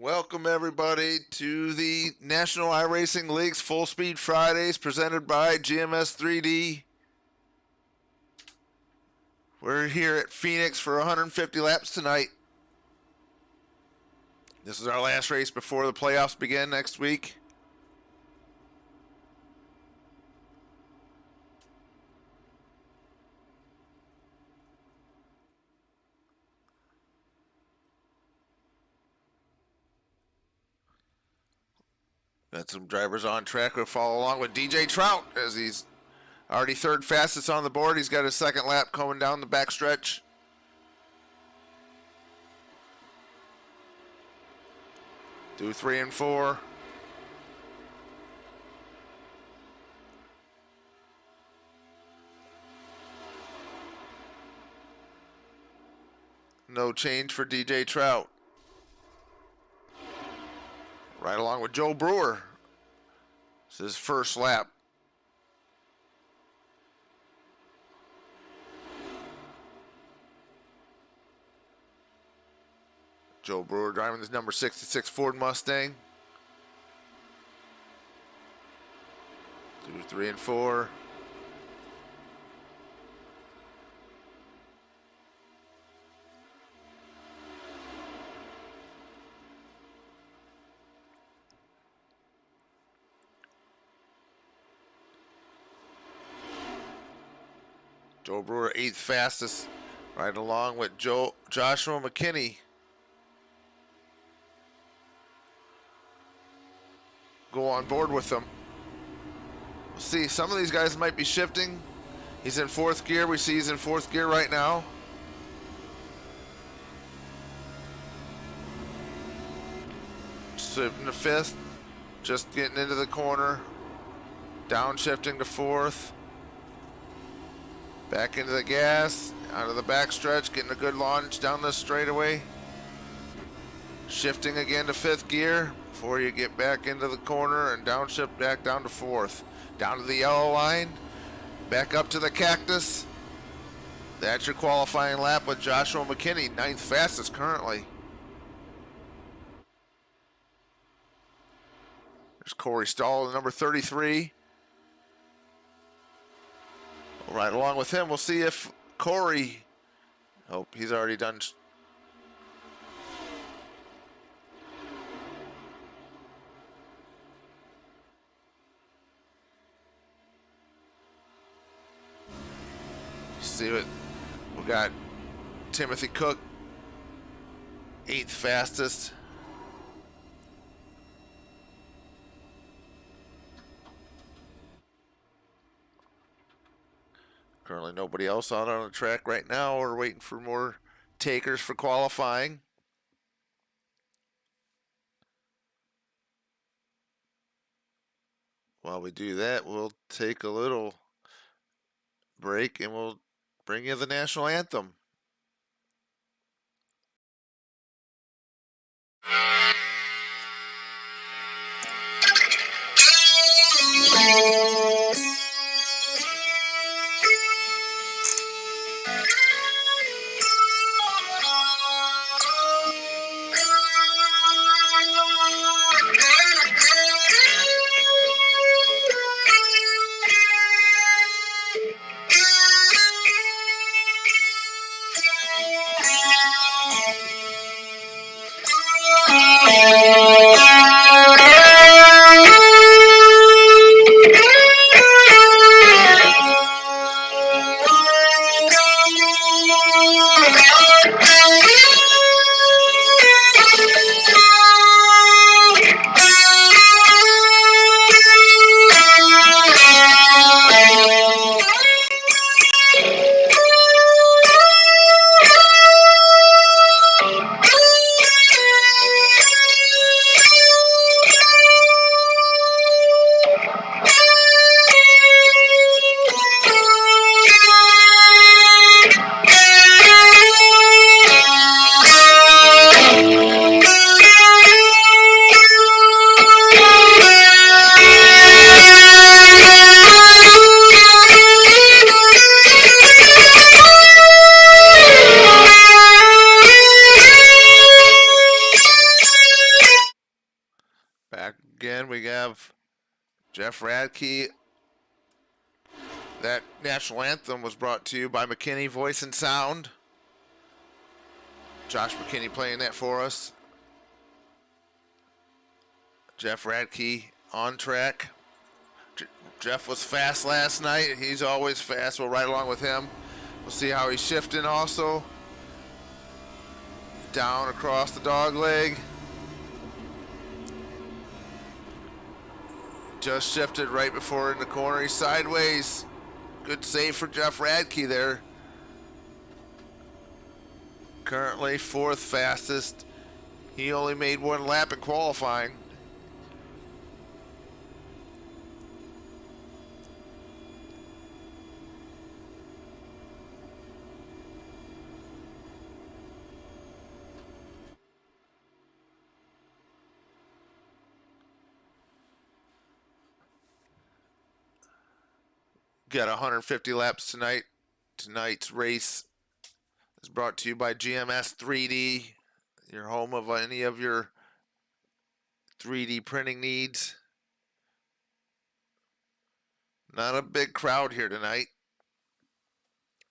Welcome everybody to the National iRacing League's Full Speed Fridays presented by GMS 3D. We're here at Phoenix for 150 laps tonight. This is our last race before the playoffs begin next week. Got some drivers on track. We'll follow along with DJ Trout as he's already third fastest on the board. He's got his second lap coming down the backstretch. Do 3 and 4. No change for DJ Trout. Right along with Joe Brewer. This is his first lap. Joe Brewer driving this number 66 Ford Mustang. Do 3 and 4. Joe Brewer 8th fastest, right along with Joshua McKinney. Go on board with them. We'll see, some of these guys might be shifting. He's in 4th gear. We see he's in 4th gear right now. Shifting to 5th, just getting into the corner. Downshifting to 4th. Back into the gas, out of the backstretch, getting a good launch down the straightaway. Shifting again to 5th gear before you get back into the corner and downshift back down to 4th. Down to the yellow line, back up to the cactus. That's your qualifying lap with Joshua McKinney, 9th fastest currently. There's Corey Stahl, number 33. Right along with him, we'll see if Corey, he's already done. See what we got. Timothy Cook, 8th fastest. Currently nobody else out on the track right now. We're waiting for more takers for qualifying. While we do that, we'll take a little break and we'll bring you the national anthem. have Jeff Radke. That national anthem was brought to you by McKinney Voice and Sound. Josh McKinney playing that for us. Jeff Radke on track. Jeff was fast last night. He's always fast. We'll ride along with him. We'll see how he's shifting also. Down across the dog leg. Just shifted right before in the corner. He's sideways. Good save for Jeff Radke there. Currently fourth fastest. He only made one lap in qualifying. Got 150 laps tonight. Tonight's race is brought to you by GMS 3D, your home of any of your 3D printing needs. Not a big crowd here tonight.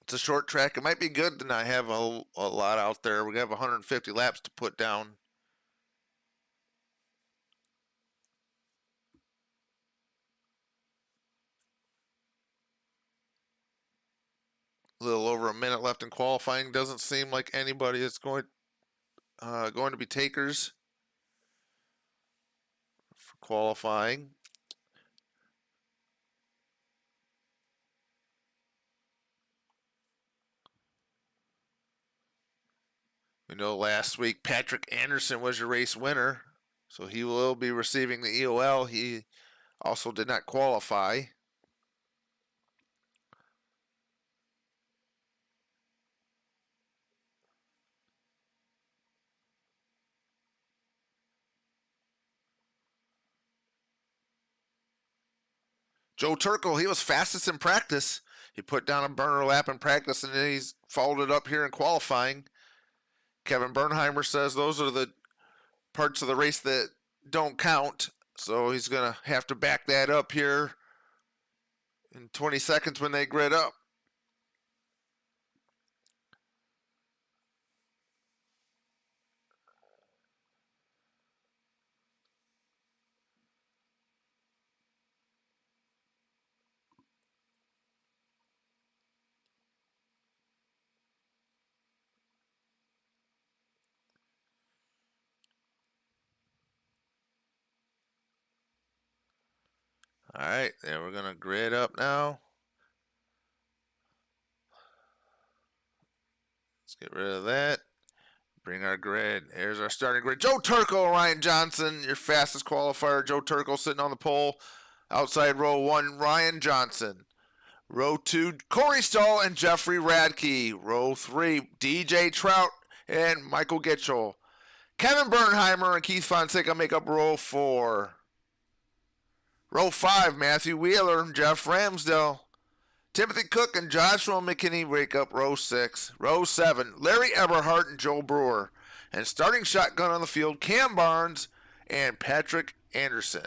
It's a short track. It might be good to not have a lot out there. We have 150 laps to put down. A little over a minute left in qualifying. Doesn't seem like anybody is going to be takers for qualifying. We know last week Patrick Anderson was your race winner, so he will be receiving the EOL. He also did not qualify. Joe Turkel, he was fastest in practice. He put down a burner lap in practice, and then he's followed it up here in qualifying. Kevin Bernheimer says those are the parts of the race that don't count, so he's going to have to back that up here in 20 seconds when they grid up. All right, then we're going to grid up now. Let's get rid of that. Bring our grid. Here's our starting grid. Joe Turkel, Ryan Johnson, your fastest qualifier. Joe Turkel sitting on the pole. Outside row 1, Ryan Johnson. Row 2, Corey Stahl and Jeffrey Radke. Row 3, DJ Trout and Michael Gitchell. Kevin Bernheimer and Keith Fonseca make up row 4. Row 5, Matthew Wheeler and Jeff Ramsdell. Timothy Cook and Joshua McKinney make up row 6. Row 7, Larry Eberhardt and Joe Brewer. And starting shotgun on the field, Cam Barnes and Patrick Anderson.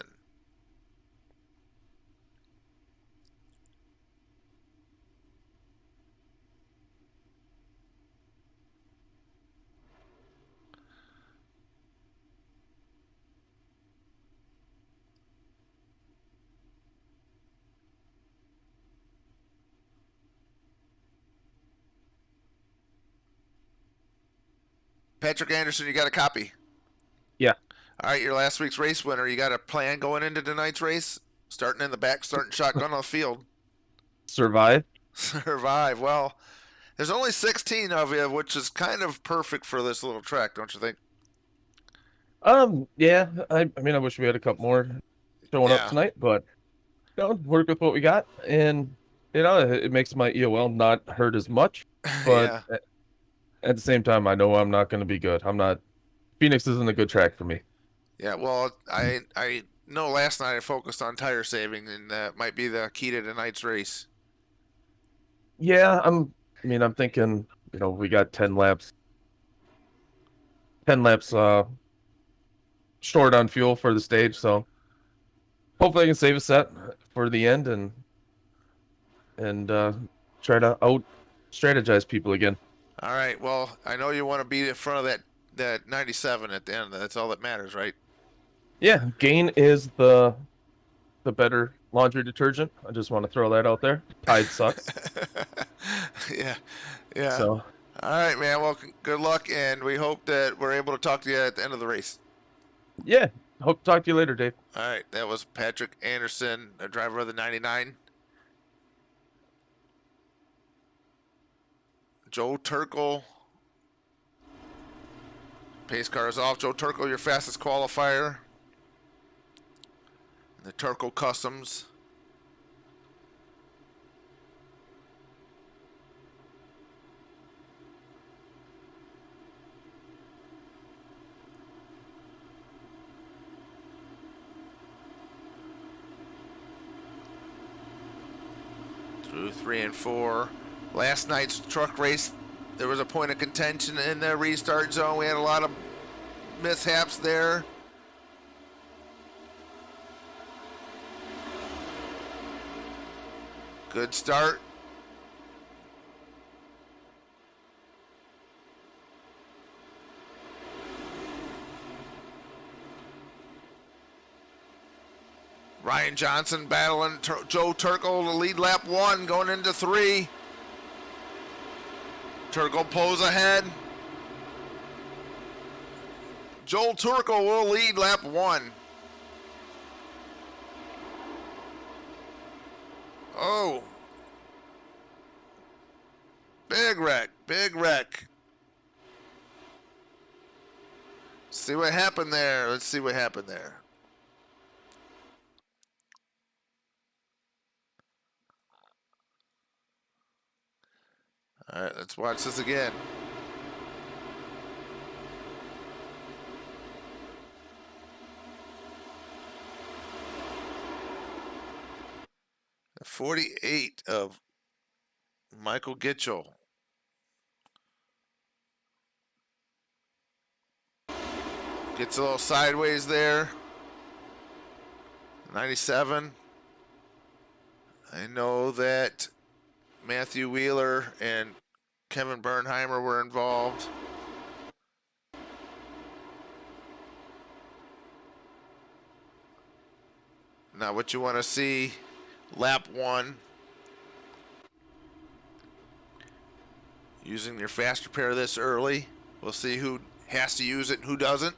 Patrick Anderson, you got a copy? Yeah. All right, your last week's race winner. You got a plan going into tonight's race? Starting in the back, starting shotgun on the field. Survive. Survive. Well, there's only 16 of you, which is kind of perfect for this little track, don't you think? Yeah. I mean, I wish we had a couple more showing up tonight, but work with what we got, and it makes my EOL not hurt as much. But at the same time, I know I'm not going to be good. I'm not. Phoenix isn't a good track for me. Yeah, well, I know last night I focused on tire saving, and that might be the key to tonight's race. Yeah, I'm thinking, we got 10 laps. 10 laps short on fuel for the stage, so hopefully I can save a set for the end and try to out strategize people again. All right. Well, I know you want to be in front of that 97 at the end. That's all that matters, right? Yeah, Gain is the better laundry detergent. I just want to throw that out there. Tide sucks. Yeah. Yeah. So All right, man. Well, good luck, and we hope that we're able to talk to you at the end of the race. yeah, hope to talk to you later, Dave. All right. That was Patrick Anderson, the driver of the 99. Joe Turkel. Pace car is off. Joe Turkel, your fastest qualifier. The Turkel Customs. Through 3 and 4. Last night's truck race, there was a point of contention in the restart zone. We had a lot of mishaps there. Good start. Ryan Johnson battling Joe Turkel to lead lap 1 going into 3. Turkel pulls ahead. Joel Turkel will lead lap 1. Oh. Big wreck, big wreck. See what happened there. Let's see what happened there. All right, let's watch this again. The 48 of Michael Gitchell. Gets a little sideways there. 97. I know that Matthew Wheeler and Kevin Bernheimer were involved. Now what you want to see, lap 1. Using your fast repair this early. We'll see who has to use it and who doesn't.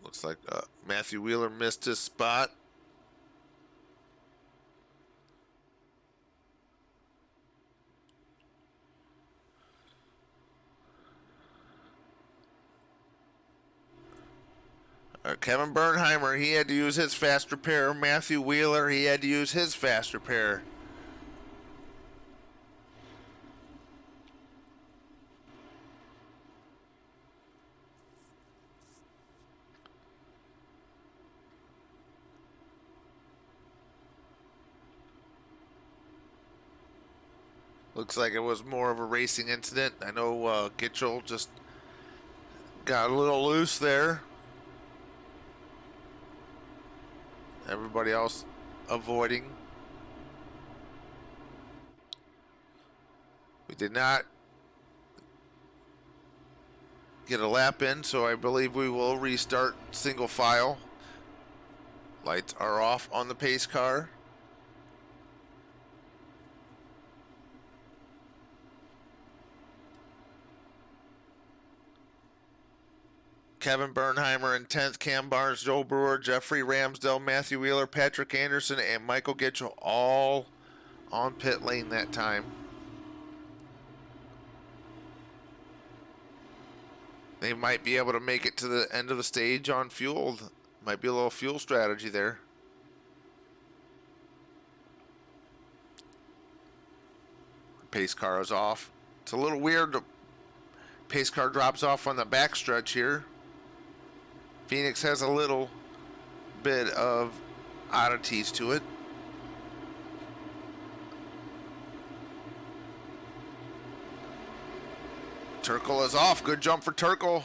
Looks like Matthew Wheeler missed his spot. Kevin Bernheimer, he had to use his fast repair. Matthew Wheeler, he had to use his fast repair. Looks like it was more of a racing incident. I know Gitchell just got a little loose there. Everybody else avoiding. We did not get a lap in, so I believe we will restart single file. Lights are off on the pace car. Kevin Bernheimer in 10th, Cam Barnes, Joe Brewer, Jeffrey Ramsdell, Matthew Wheeler, Patrick Anderson, and Michael Gitchell all on pit lane that time. They might be able to make it to the end of the stage on fuel. Might be a little fuel strategy there. pace car is off. It's a little weird. The pace car drops off on the backstretch here. Phoenix has a little bit of oddities to it. Turkle is off. Good jump for Turkle.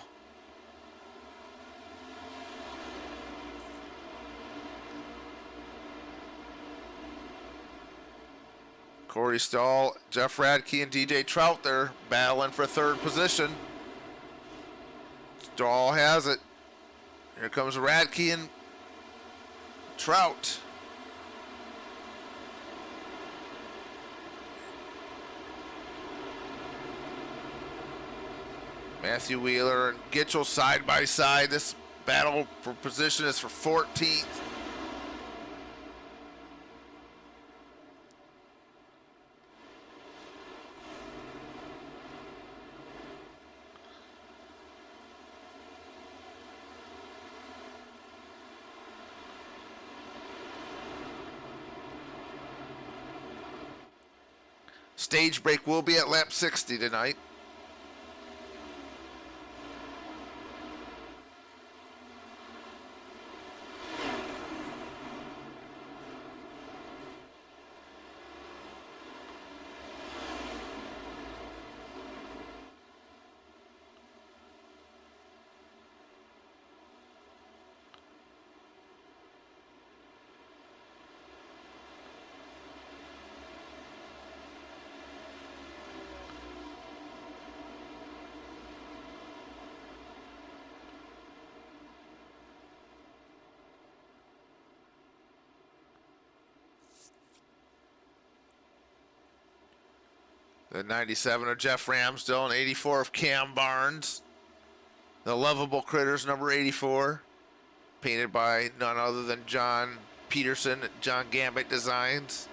Corey Stahl, Jeff Radke, and DJ Trout there battling for third position. Stahl has it. Here comes Radke and Trout. Matthew Wheeler and Gitchell side by side. This battle for position is for 14th. Stage break will be at lap 60 tonight. The 97 of Jeff Ramsdell and 84 of Cam Barnes. The Lovable Critters, number 84. Painted by none other than John Peterson at John Gambit Designs.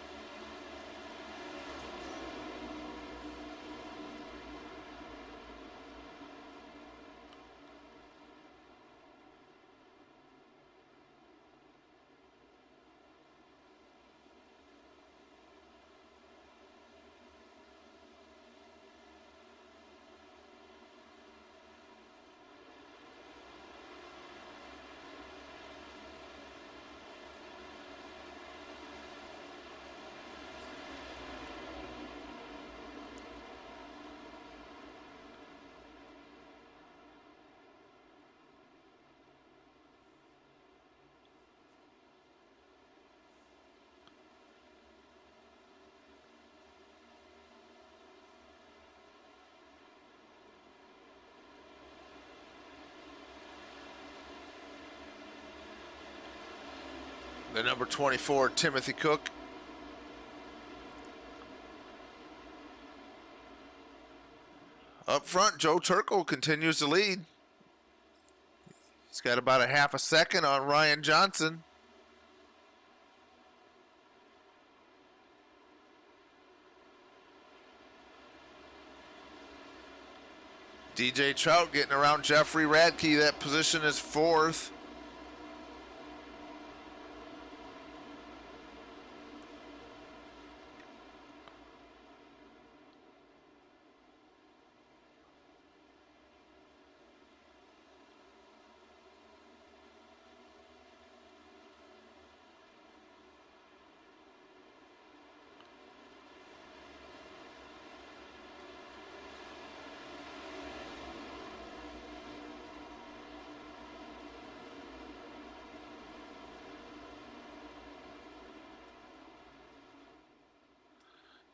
The number 24, Timothy Cook. Up front, Joe Turkle continues to lead. He's got about a half a second on Ryan Johnson. DJ Trout getting around Jeffrey Radke. That position is fourth.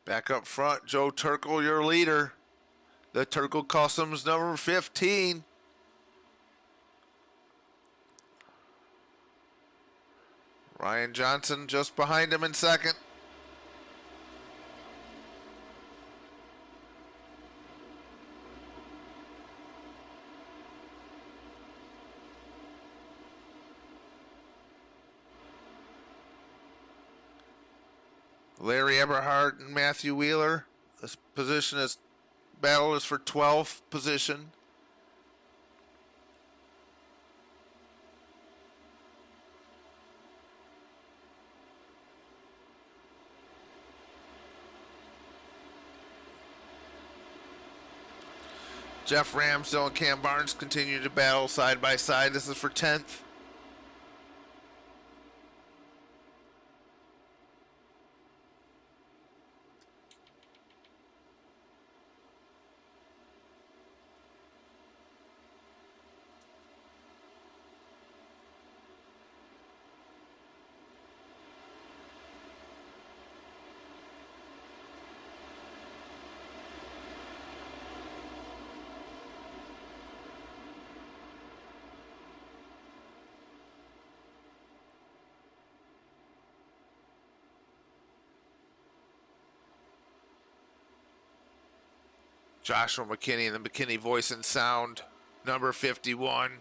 Back up front, Joe Turkle, your leader. The Turkle Customs number 15. Ryan Johnson just behind him in second. Larry Eberhardt and Matthew Wheeler. This position is battle is for 12th position. Jeff Ramsdell and Cam Barnes continue to battle side by side. This is for 10th. Joshua McKinney and the McKinney Voice and Sound, number 51.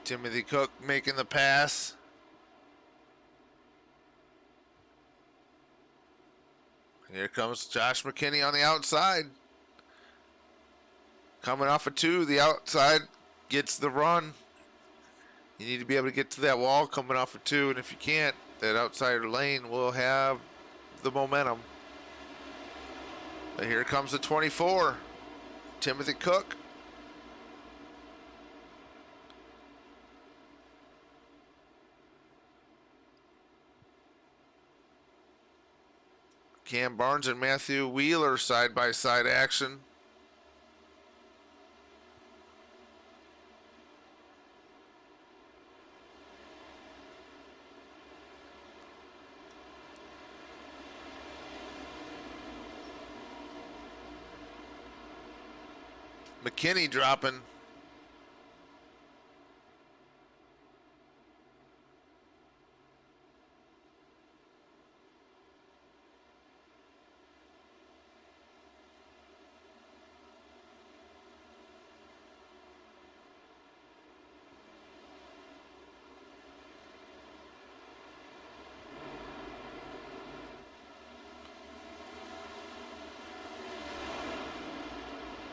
Timothy Cook making the pass. Here comes Josh McKinney on the outside. Coming off of 2, the outside gets the run. You need to be able to get to that wall coming off of 2, and if you can't, that outside lane will have the momentum. But here comes the 24, Timothy Cook. Cam Barnes and Matthew Wheeler side-by-side action. McKinney dropping.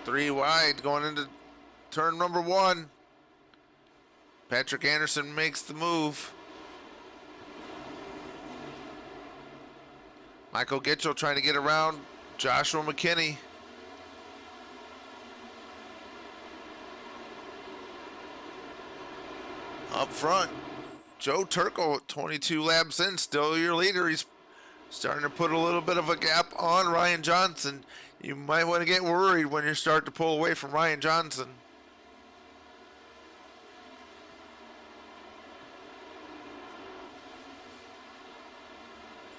Three wide going into turn number 1. Patrick Anderson makes the move. Michael Gitchell trying to get around Joshua McKinney. Up front, Joe Turco, 22 laps in, still your leader. He's starting to put a little bit of a gap on Ryan Johnson. You might want to get worried when you start to pull away from Ryan Johnson.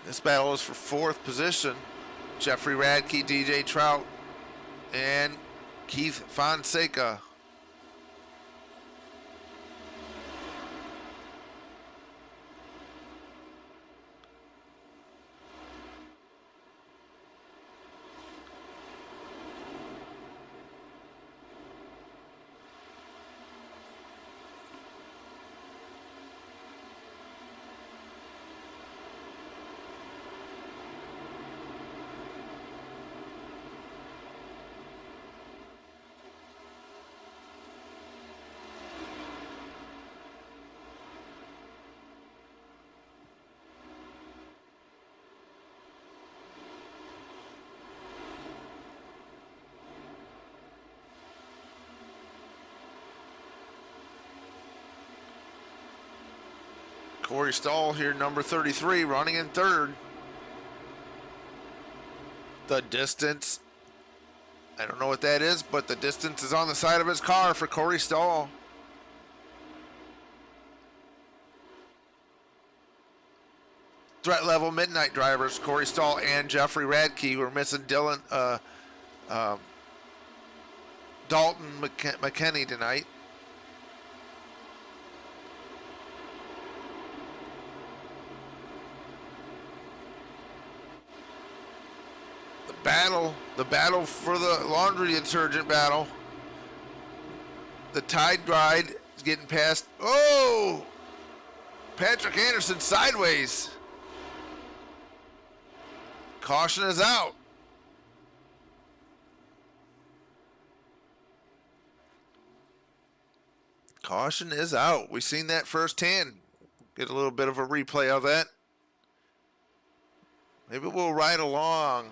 This battle is for 4th position. Jeffrey Radke, DJ Trout, and Keith Fonseca. Corey Stahl here, number 33, running in 3rd. The distance, I don't know what that is, but the distance is on the side of his car for Corey Stahl. Threat level midnight drivers, Corey Stahl and Jeffrey Radke. We're missing Dalton McKinney tonight. The battle for the laundry detergent battle. The Tide Ride is getting past. Oh! Patrick Anderson sideways. Caution is out. Caution is out. We've seen that firsthand. Get a little bit of a replay of that. Maybe we'll ride along.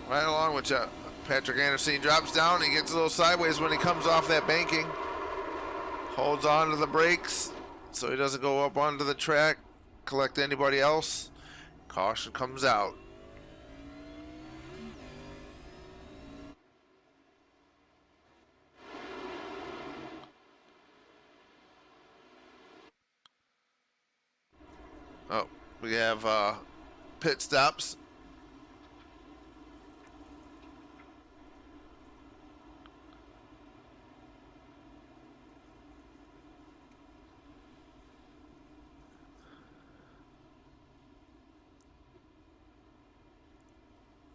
Right along with Patrick Anderson. He drops down. He gets a little sideways when he comes off that banking. Holds on to the brakes so he doesn't go up onto the track, collect anybody else. Caution comes out. Oh, we have pit stops.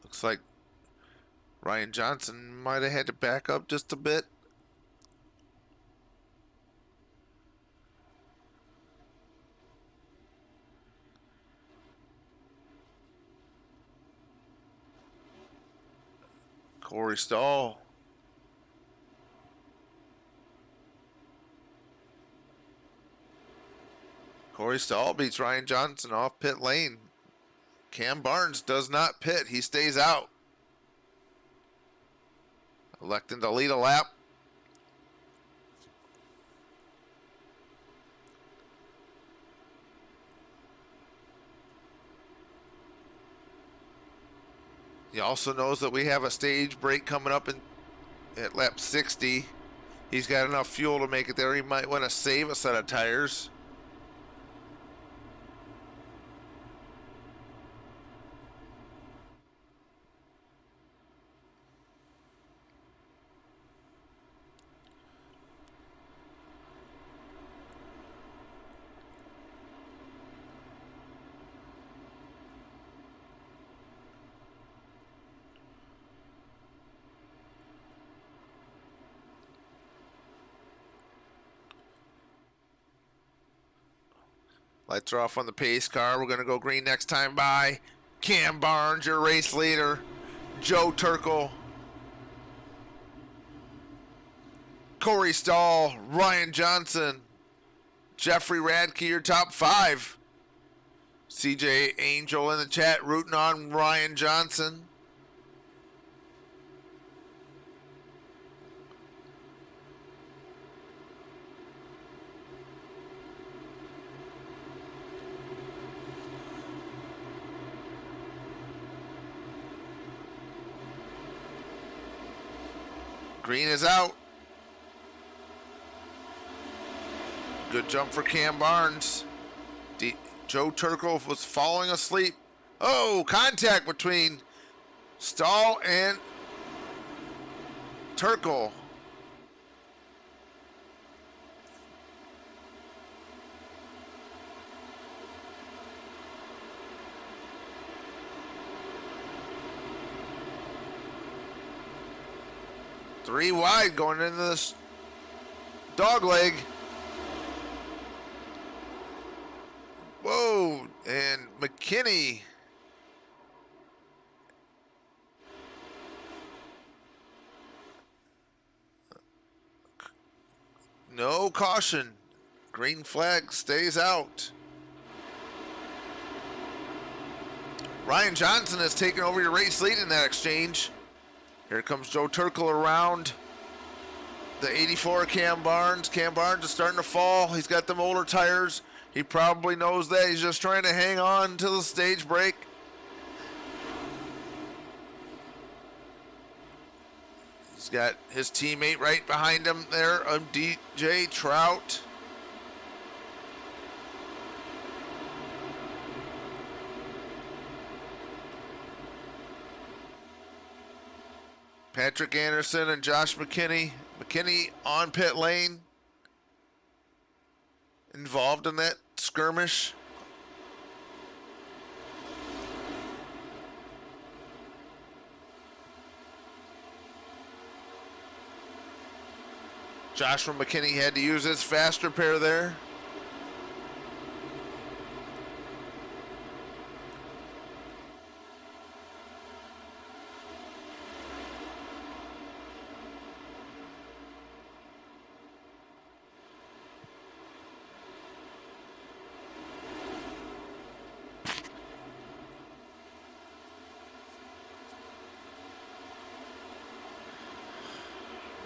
Looks like Ryan Johnson might have had to back up just a bit. Corey Stahl. Corey Stahl beats Ryan Johnson off pit lane. Cam Barnes does not pit. He stays out. Electing to lead a lap. He also knows that we have a stage break coming up at lap 60. He's got enough fuel to make it there. He might want to save a set of tires. Lights are off on the pace car. We're going to go green next time by. Cam Barnes, your race leader. Joe Turkel. Corey Stahl. Ryan Johnson. Jeffrey Radke, your top 5. CJ Angel in the chat rooting on Ryan Johnson. Green is out. Good jump for Cam Barnes. Joe Turkel was falling asleep. Oh, contact between Stahl and Turkel. Three wide going into this dog leg. Whoa, and McKinney. No caution. Green flag stays out. Ryan Johnson has taken over your race lead in that exchange. Here comes Joe Turkel around the 84 Cam Barnes. Cam Barnes is starting to fall. He's got them older tires. He probably knows that. He's just trying to hang on to the stage break. He's got his teammate right behind him there, DJ Trout. Patrick Anderson and Josh McKinney. McKinney on pit lane. Involved in that skirmish. Joshua McKinney had to use his fast repair there.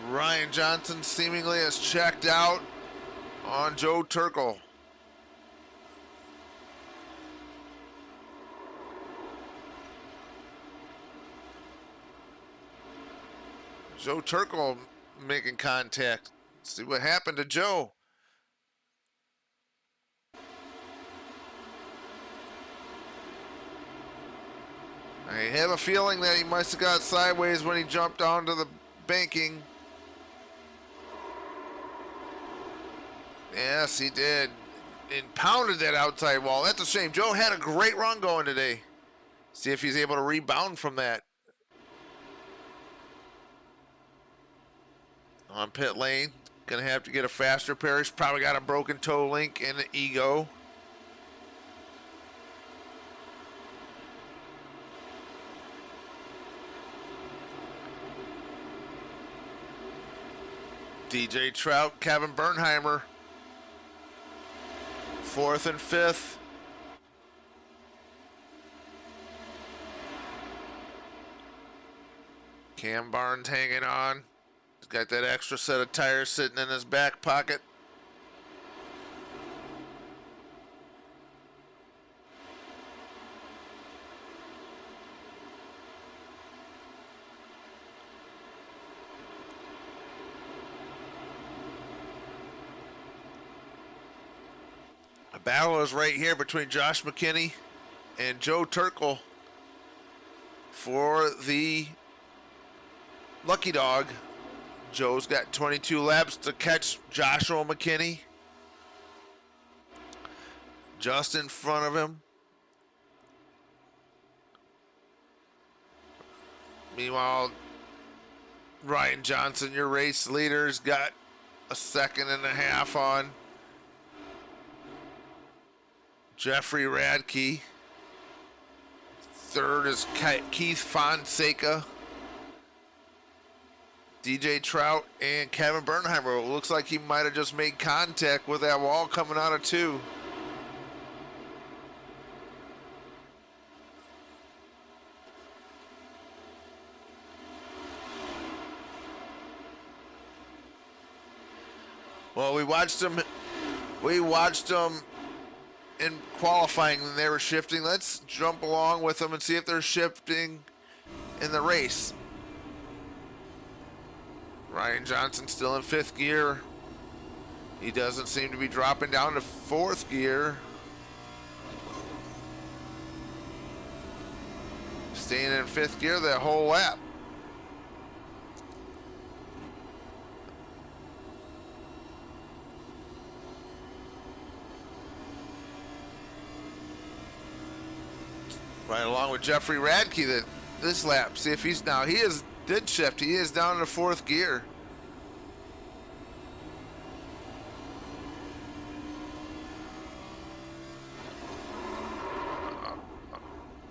Ryan Johnson seemingly has checked out on Joe Turkel. Joe Turkel making contact. Let's see what happened to Joe. I have a feeling that he must have got sideways when he jumped onto the banking. Yes, he did. And pounded that outside wall. That's a shame. Joe had a great run going today. See if he's able to rebound from that. On pit lane. Gonna have to get a faster pair. He's probably got a broken toe link and an ego. DJ Trout, Kevin Bernheimer. 4th and 5th. Cam Barnes hanging on. He's got that extra set of tires sitting in his back pocket. A battle is right here between Josh McKinney and Joe Turkel for the lucky dog. Joe's got 22 laps to catch Joshua McKinney. Just in front of him. Meanwhile, Ryan Johnson, your race leader's got a 1.5 on Jeffrey Radke. 3rd is Keith Fonseca. DJ Trout and Kevin Bernheimer. It looks like he might have just made contact with that wall coming out of 2. Well, we watched them in qualifying when they were shifting. Let's jump along with them and see if they're shifting in the race. Ryan Johnson still in 5th gear. He doesn't seem to be dropping down to 4th gear. Staying in 5th gear the whole lap. Right along with Jeffrey Radke this lap. See if he's now. Did shift. He is down in the 4th gear.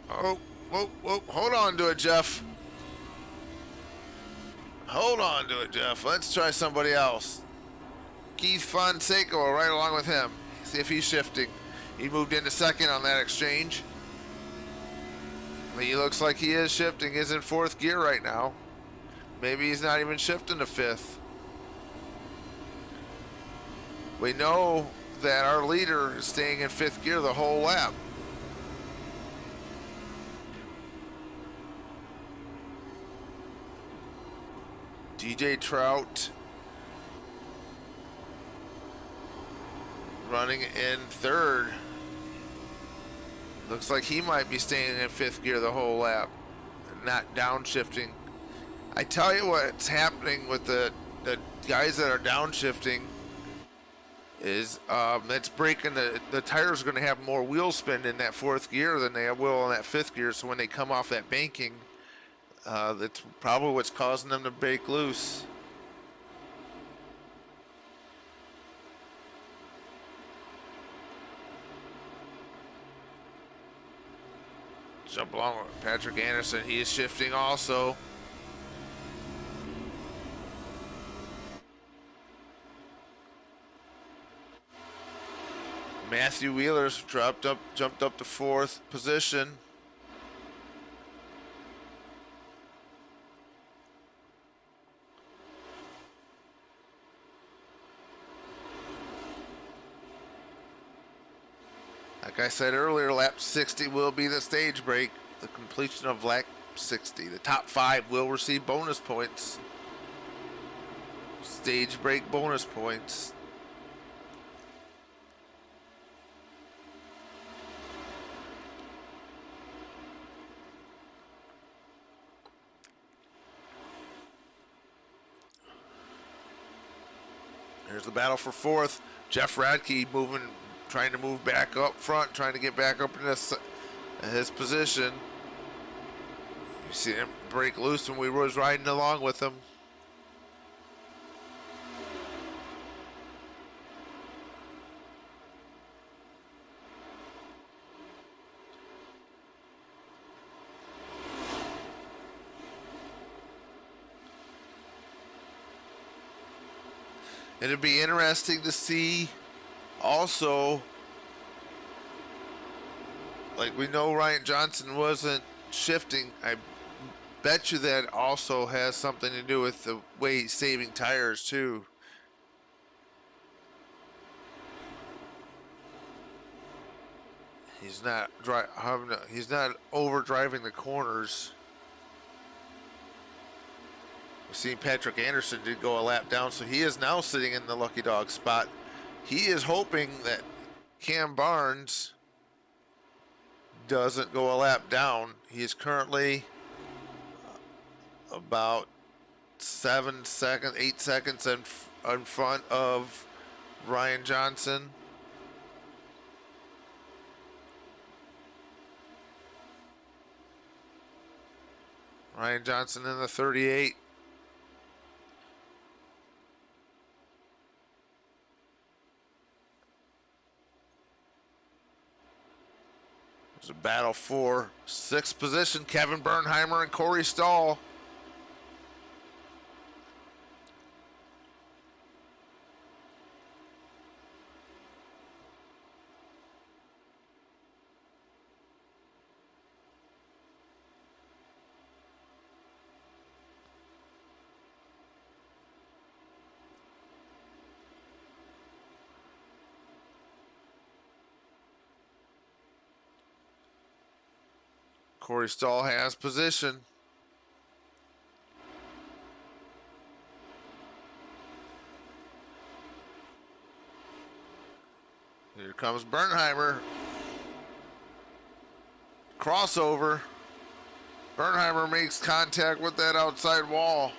Whoa. Hold on to it, Jeff. Hold on to it, Jeff. Let's try somebody else. Keith Fonseca right along with him. See if he's shifting. He moved into 2nd on that exchange. He looks like he is shifting. He's in 4th gear right now. Maybe he's not even shifting to 5th. We know that our leader is staying in 5th gear the whole lap. DJ Trout running in 3rd. Looks like he might be staying in 5th gear the whole lap, not downshifting. I tell you what's happening with the guys that are downshifting is it's breaking the tires are going to have more wheel spin in that 4th gear than they will in that 5th gear. So when they come off that banking, that's probably what's causing them to break loose. Jump along with Patrick Anderson. He is shifting also. Matthew Wheeler's jumped up to 4th position. Like I said earlier, lap 60 will be the stage break. The completion of lap 60. The top 5 will receive bonus points. Stage break bonus points. Here's the battle for 4th. Jeff Radke trying to move back up front, trying to get back up in his position. You see him break loose when we was riding along with him. It'd be interesting to see also, like we know Ryan Johnson wasn't shifting. I bet you that also has something to do with the way he's saving tires too. He's not overdriving the corners. We've seen Patrick Anderson did go a lap down, so he is now sitting in the lucky dog spot. He is hoping that Cam Barnes doesn't go a lap down. He is currently about 8 seconds in front of Ryan Johnson. Ryan Johnson in the 38. There's a battle for 6th position. Kevin Bernheimer and Corey Stahl. Corey Stahl has position. Here comes Bernheimer. Crossover. Bernheimer makes contact with that outside wall.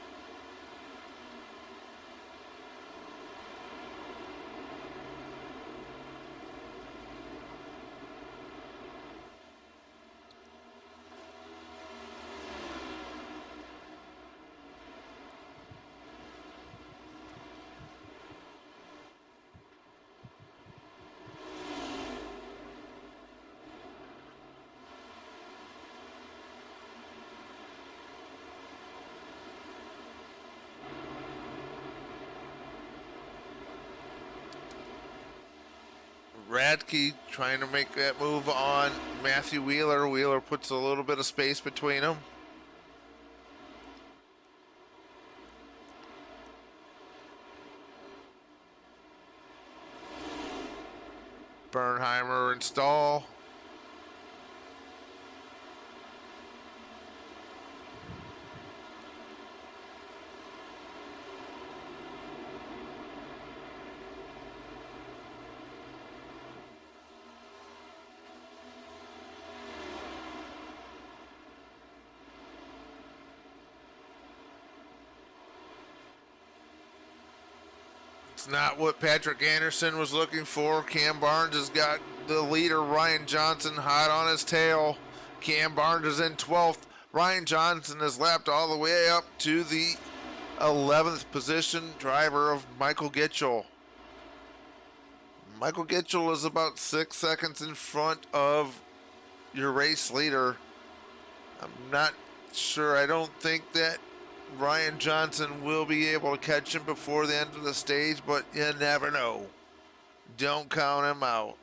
Radke trying to make that move on Matthew Wheeler. Wheeler puts a little bit of space between them. Bernheimer and Stahl. It's not what Patrick Anderson was looking for. Cam Barnes has got the leader, Ryan Johnson, hot on his tail. Cam Barnes is in 12th. Ryan Johnson has lapped all the way up to the 11th position driver of Michael Gitchell. Michael Gitchell is about 6 seconds in front of your race leader. I'm not sure. I don't think that Ryan Johnson will be able to catch him before the end of the stage, but you never know. Don't count him out.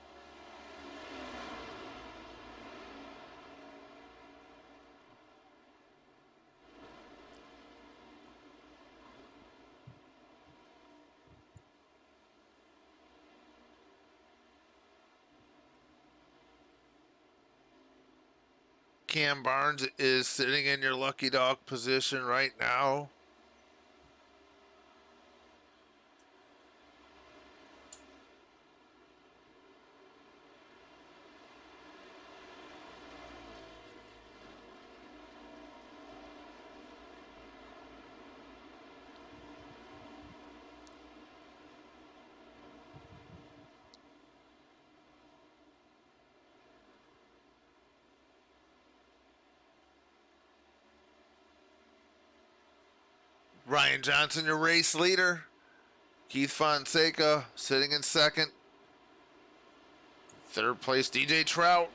Cam Barnes is sitting in your lucky dog position right now. Ryan Johnson, your race leader. Keith Fonseca sitting in second. Third place, DJ Trout.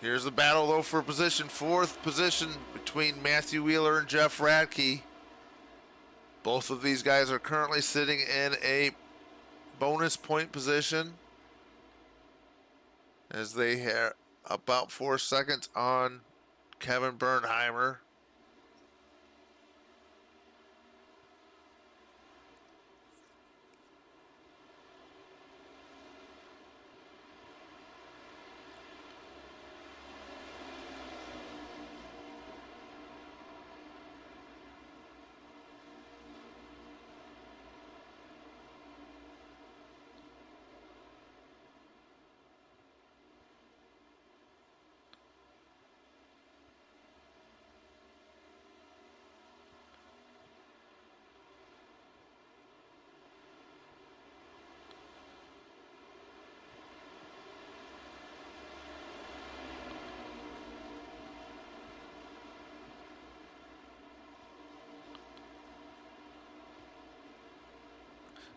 Here's the battle, though, for position. Fourth position between Matthew Wheeler and Jeff Radke. Both of these guys are currently sitting in a bonus point position as they have about 4 seconds on Kevin Bernheimer.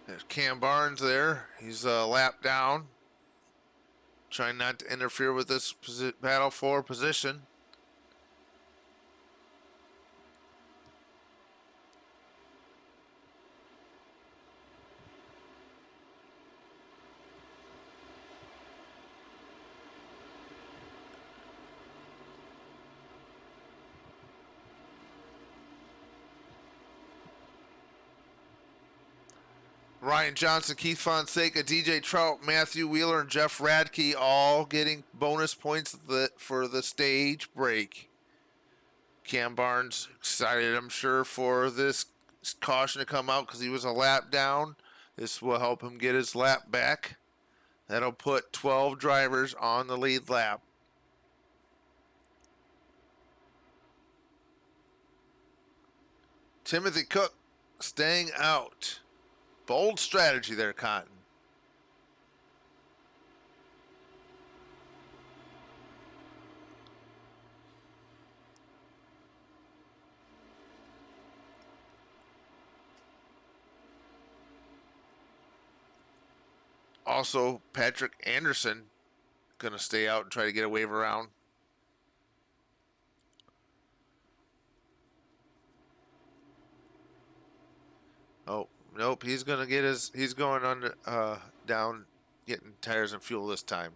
There's Cam Barnes there. He's a lap down. Trying not to interfere with this battle for position. Ryan Johnson, Keith Fonseca, DJ Trout, Matthew Wheeler, and Jeff Radke all getting bonus points for the stage break. Cam Barnes excited, I'm sure, for this caution to come out because he was a lap down. This will help him get his lap back. That'll put 12 drivers on the lead lap. Timothy Cook staying out. Bold strategy there, Cotton. Also, Patrick Anderson going to stay out and try to get a wave around. Oh, nope, he's gonna get he's going under down, getting tires and fuel this time.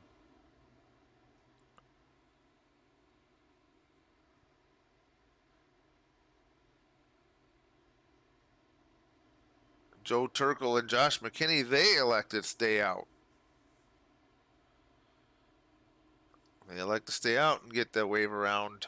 Joe Turkle and Josh McKinney, they elected to stay out. They elect to stay out and get that wave around.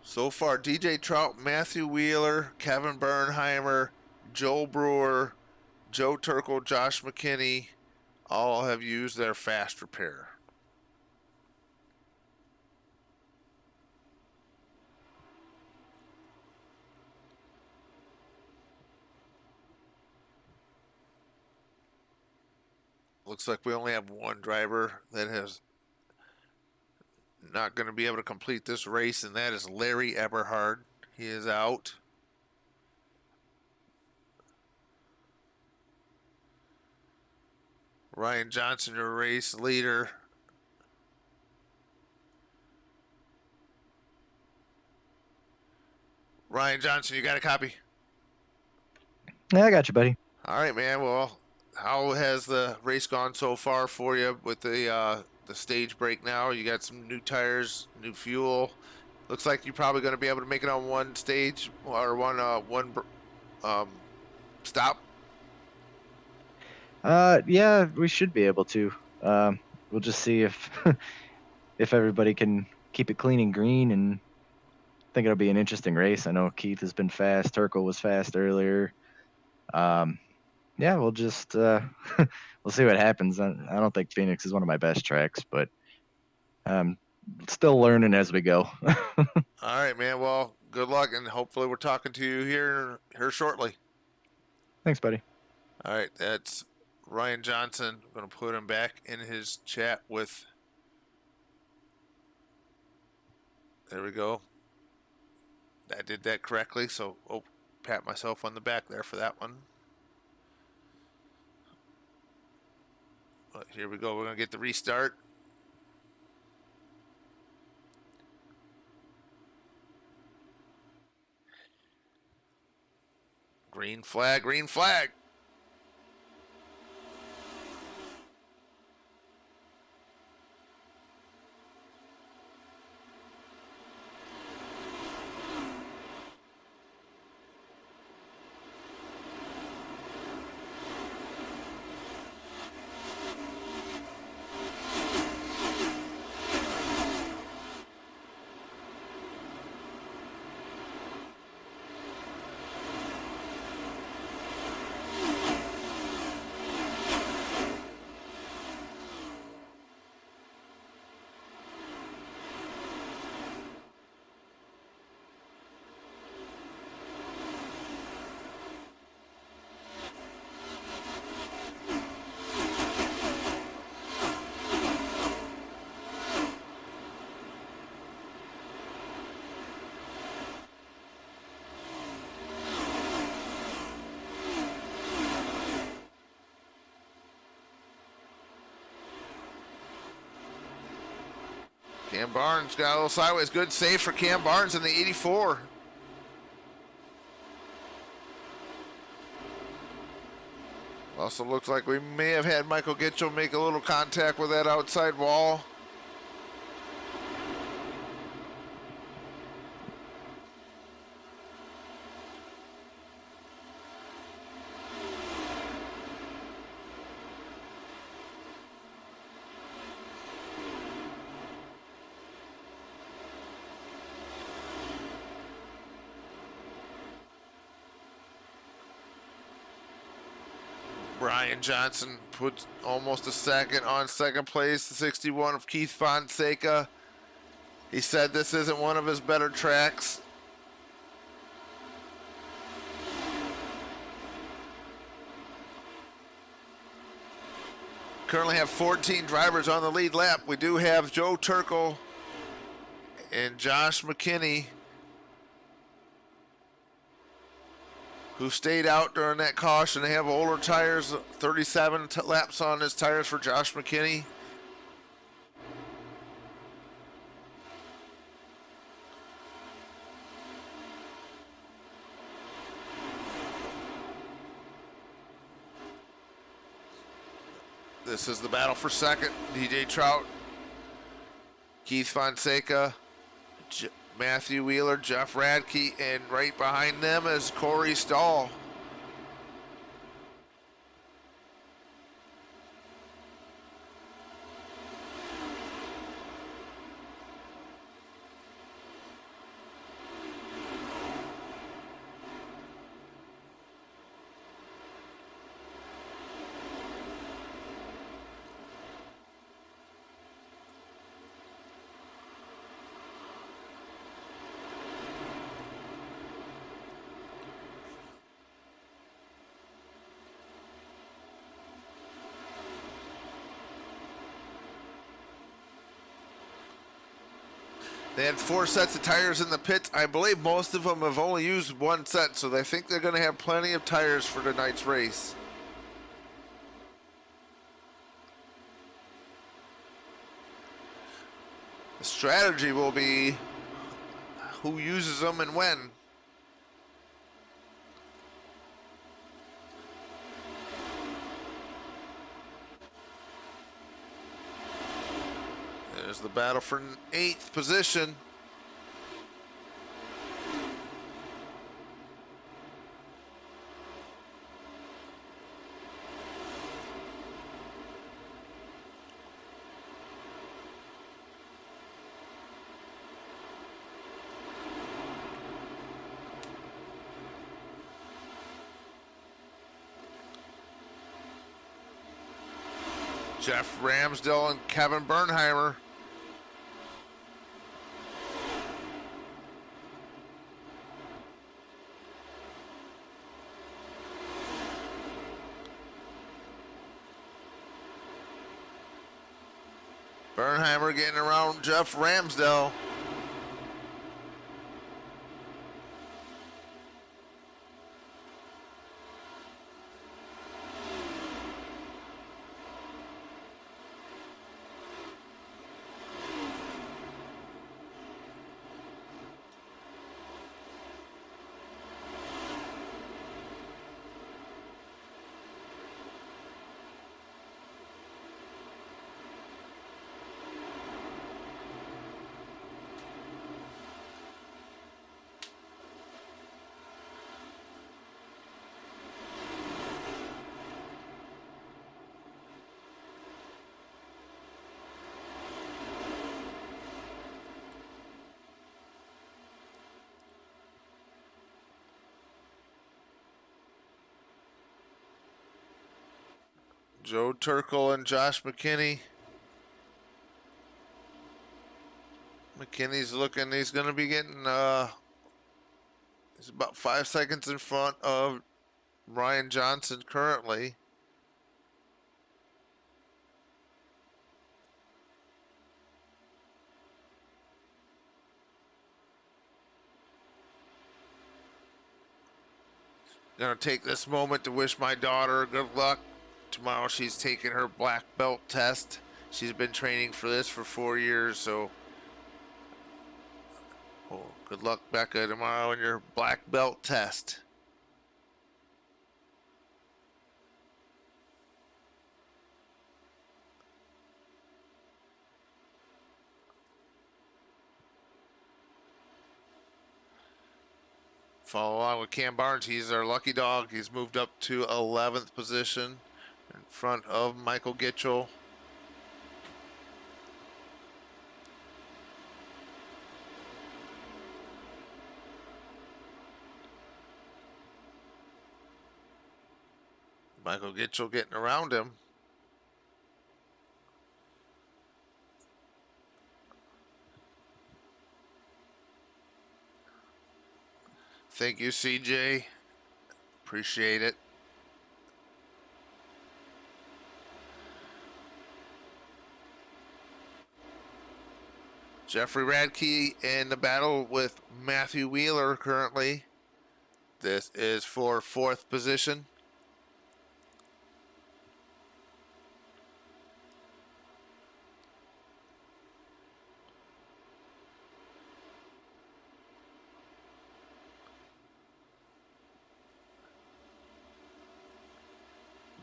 So far, DJ Trout, Matthew Wheeler, Kevin Bernheimer, Joel Brewer, Joe Turkle, Josh McKinney, all have used their fast repair. Looks like we only have one driver that has not going to be able to complete this race, and that is Larry Eberhard. He is out. Ryan Johnson, your race leader. Ryan Johnson, you got a copy? Yeah, I got you, buddy. All right, man. Well, how has the race gone so far for you with the stage break now? You got some new tires, new fuel. Looks like you're probably going to be able to make it on one stage or one um, stop. Yeah, we should be able to. We'll just see if if everybody can keep it clean and green, and I think it'll be an interesting race. I know Keith has been fast. Turkle was fast earlier. Um, yeah, we'll just we'll see what happens. I don't think Phoenix is one of my best tracks, but um, still learning as we go. All right, man. Well, good luck, and hopefully we're talking to you here shortly. Thanks, buddy. All right, that's Ryan Johnson. I'm going to put him back in his chat with. There we go. I did that correctly, so pat myself on the back there for that one. But here we go. We're going to get the restart. Green flag, green flag. Cam Barnes got a little sideways. Good save for Cam Barnes in the 84. Also looks like we may have had Michael Gitchell make a little contact with that outside wall. Brian Johnson puts almost a second on second place, the 61 of Keith Fonseca. He said this isn't one of his better tracks. Currently have 14 drivers on the lead lap. We do have Joe Turkle and Josh McKinney, who stayed out during that caution. They have older tires, 37 laps on his tires for Josh McKinney. This is the battle for second. DJ Trout, Keith Fonseca, Matthew Wheeler, Jeff Radke, and right behind them is Corey Stahl. They had 4 sets of tires in the pits. I believe most of them have only used 1 set, so they think they're going to have plenty of tires for tonight's race. The strategy will be who uses them and when. the battle for 8th position. Jeff Ramsdell and Kevin Bernheimer. Bernheimer getting around Jeff Ramsdell. Joe Turkel and Josh McKinney. McKinney's looking, he's going to be getting, he's about 5 seconds in front of Ryan Johnson currently. Gonna take this moment to wish my daughter good luck. Tomorrow she's taking her black belt test. She's been training for this for 4 years, so good luck, Becca, tomorrow in your black belt test. Follow along with Cam Barnes. He's our lucky dog. He's moved up to 11th position in front of Michael Gitchell. Michael Gitchell getting around him. Thank you, CJ. Appreciate it. Jeffrey Radke in the battle with Matthew Wheeler currently. This is for 4th position.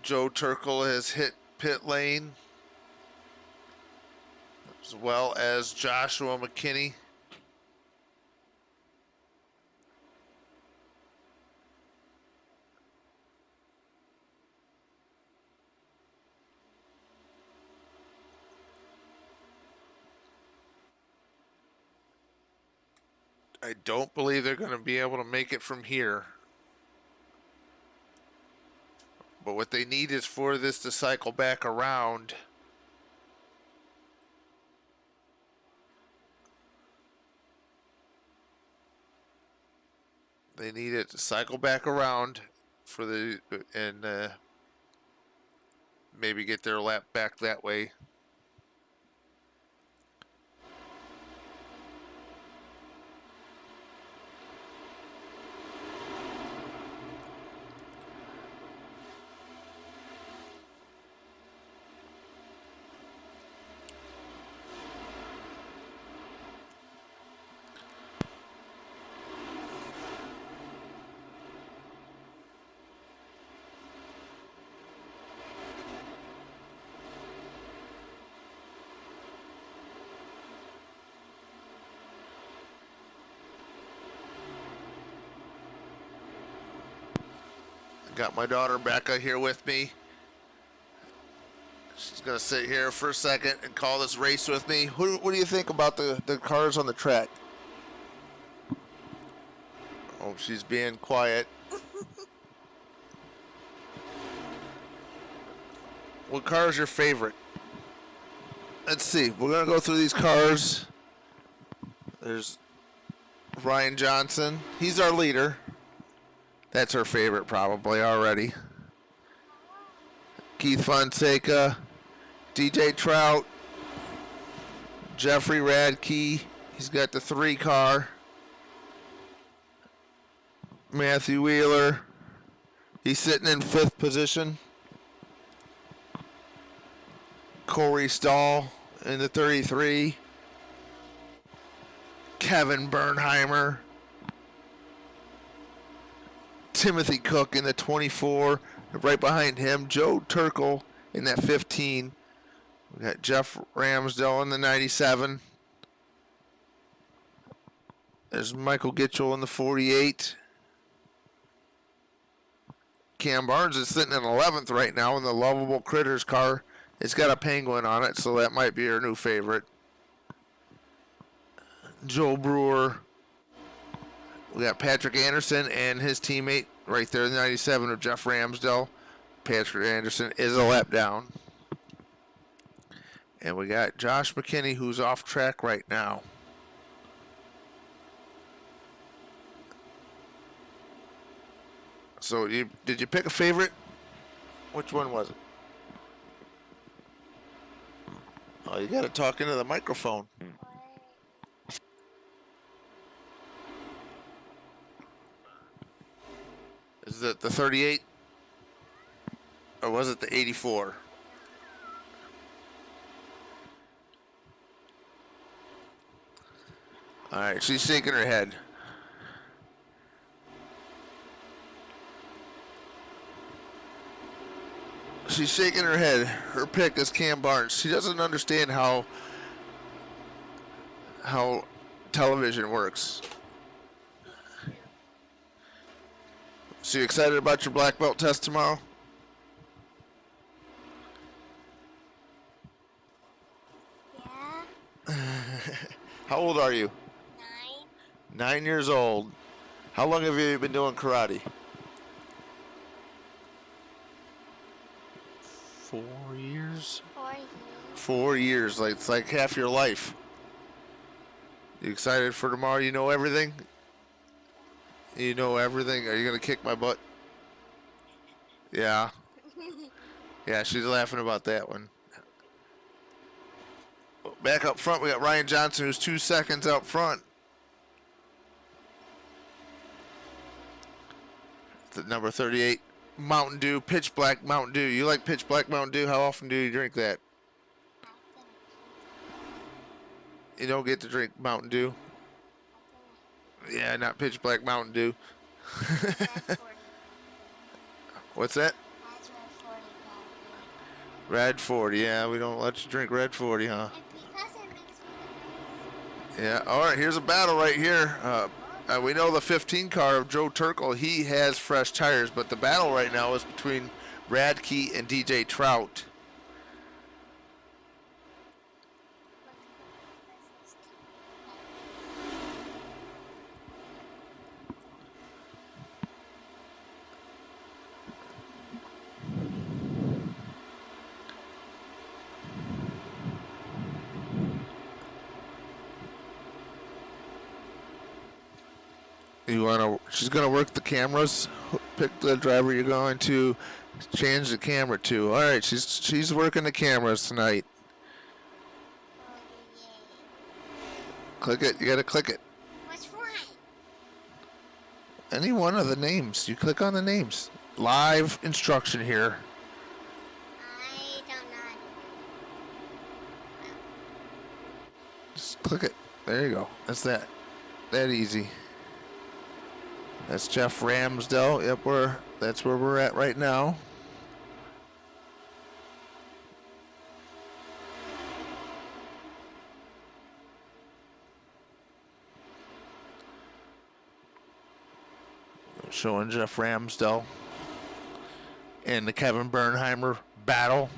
Joe Turkel has hit pit lane, as well as Joshua McKinney. I don't believe they're going to be able to make it from here. But what they need is for this to cycle back around. They need it to cycle back around for the and maybe get their lap back that way. Got my daughter Becca here with me. She's gonna sit here for a second and call this race with me. What do you think about the cars on the track? Oh, she's being quiet. What car is your favorite? Let's see. We're gonna go through these cars. There's Ryan Johnson. He's our leader. That's her favorite probably already. Keith Fonseca, DJ Trout, Jeffrey Radke. He's got the 3 car. Matthew Wheeler. He's sitting in 5th position. Corey Stahl in the 33. Kevin Bernheimer. Timothy Cook in the 24. Right behind him, Joe Turkel in that 15. We got Jeff Ramsdell in the 97. There's Michael Gitchell in the 48. Cam Barnes is sitting in 11th right now in the Lovable Critters car. It's got a penguin on it, so that might be her new favorite. Joel Brewer. We got Patrick Anderson and his teammate right there in the 97 of Jeff Ramsdell. Patrick Anderson is a lap down. And we got Josh McKinney, who's off track right now. So did you pick a favorite? Which one was it? Oh, you got to talk into the microphone. Is it the 38? Or was it the 84? All right, she's shaking her head. She's shaking her head. Her pick is Cam Barnes. She doesn't understand how television works. So you excited about your black belt test tomorrow? Yeah. How old are you? 9. 9 years old. How long have you been doing karate? 4 years? 4 years. 4 years. Like it's like half your life. You excited for tomorrow? You know everything? You know everything? Are you gonna kick my butt? Yeah. Yeah, she's laughing about that one. Back up front, we got Ryan Johnson, who's 2 seconds up front. The number 38, Mountain Dew, Pitch Black Mountain Dew. You like Pitch Black Mountain Dew? How often do you drink that? You don't get to drink Mountain Dew? Yeah, not Pitch Black Mountain Dew. What's that? That's Red 40. Red 40, yeah, we don't let you drink Red 40, huh? And because it makes me Yeah, all right, here's a battle right here. We know the 15 car of Joe Turkel, he has fresh tires, but the battle right now is between Radke and DJ Trout. She's gonna work the cameras. Pick the driver you're going to change the camera to. All right, she's working the cameras tonight. Click it. You gotta click it. Which one? Any one of the names. You click on the names. Live instruction here. I don't know. Just click it. There you go. That's that. That easy. That's Jeff Ramsdell. Yep, that's where we're at right now. Showing Jeff Ramsdell. in the Kevin Bernheimer battle.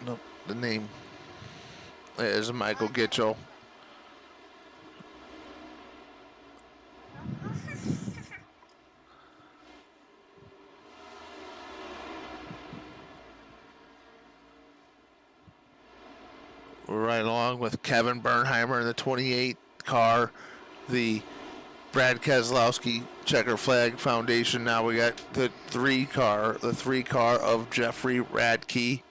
Nope, the name is Michael Gitchell. We're right along with Kevin Bernheimer in the 28 car, the Brad Keselowski Checker Flag Foundation. Now we got the three car of Jeffrey Radke.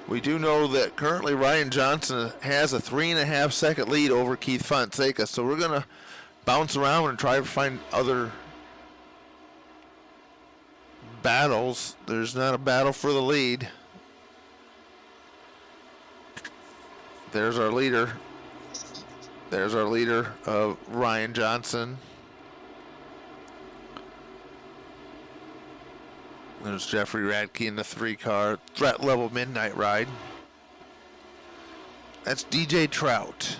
We do know that currently Ryan Johnson has a 3.5 second lead over Keith Fonseca, so we're going to bounce around and try to find other battles. There's not a battle for the lead. There's our leader. There's our leader, Ryan Johnson. There's Jeffrey Radke in the 3 car. Threat level midnight ride. That's DJ Trout.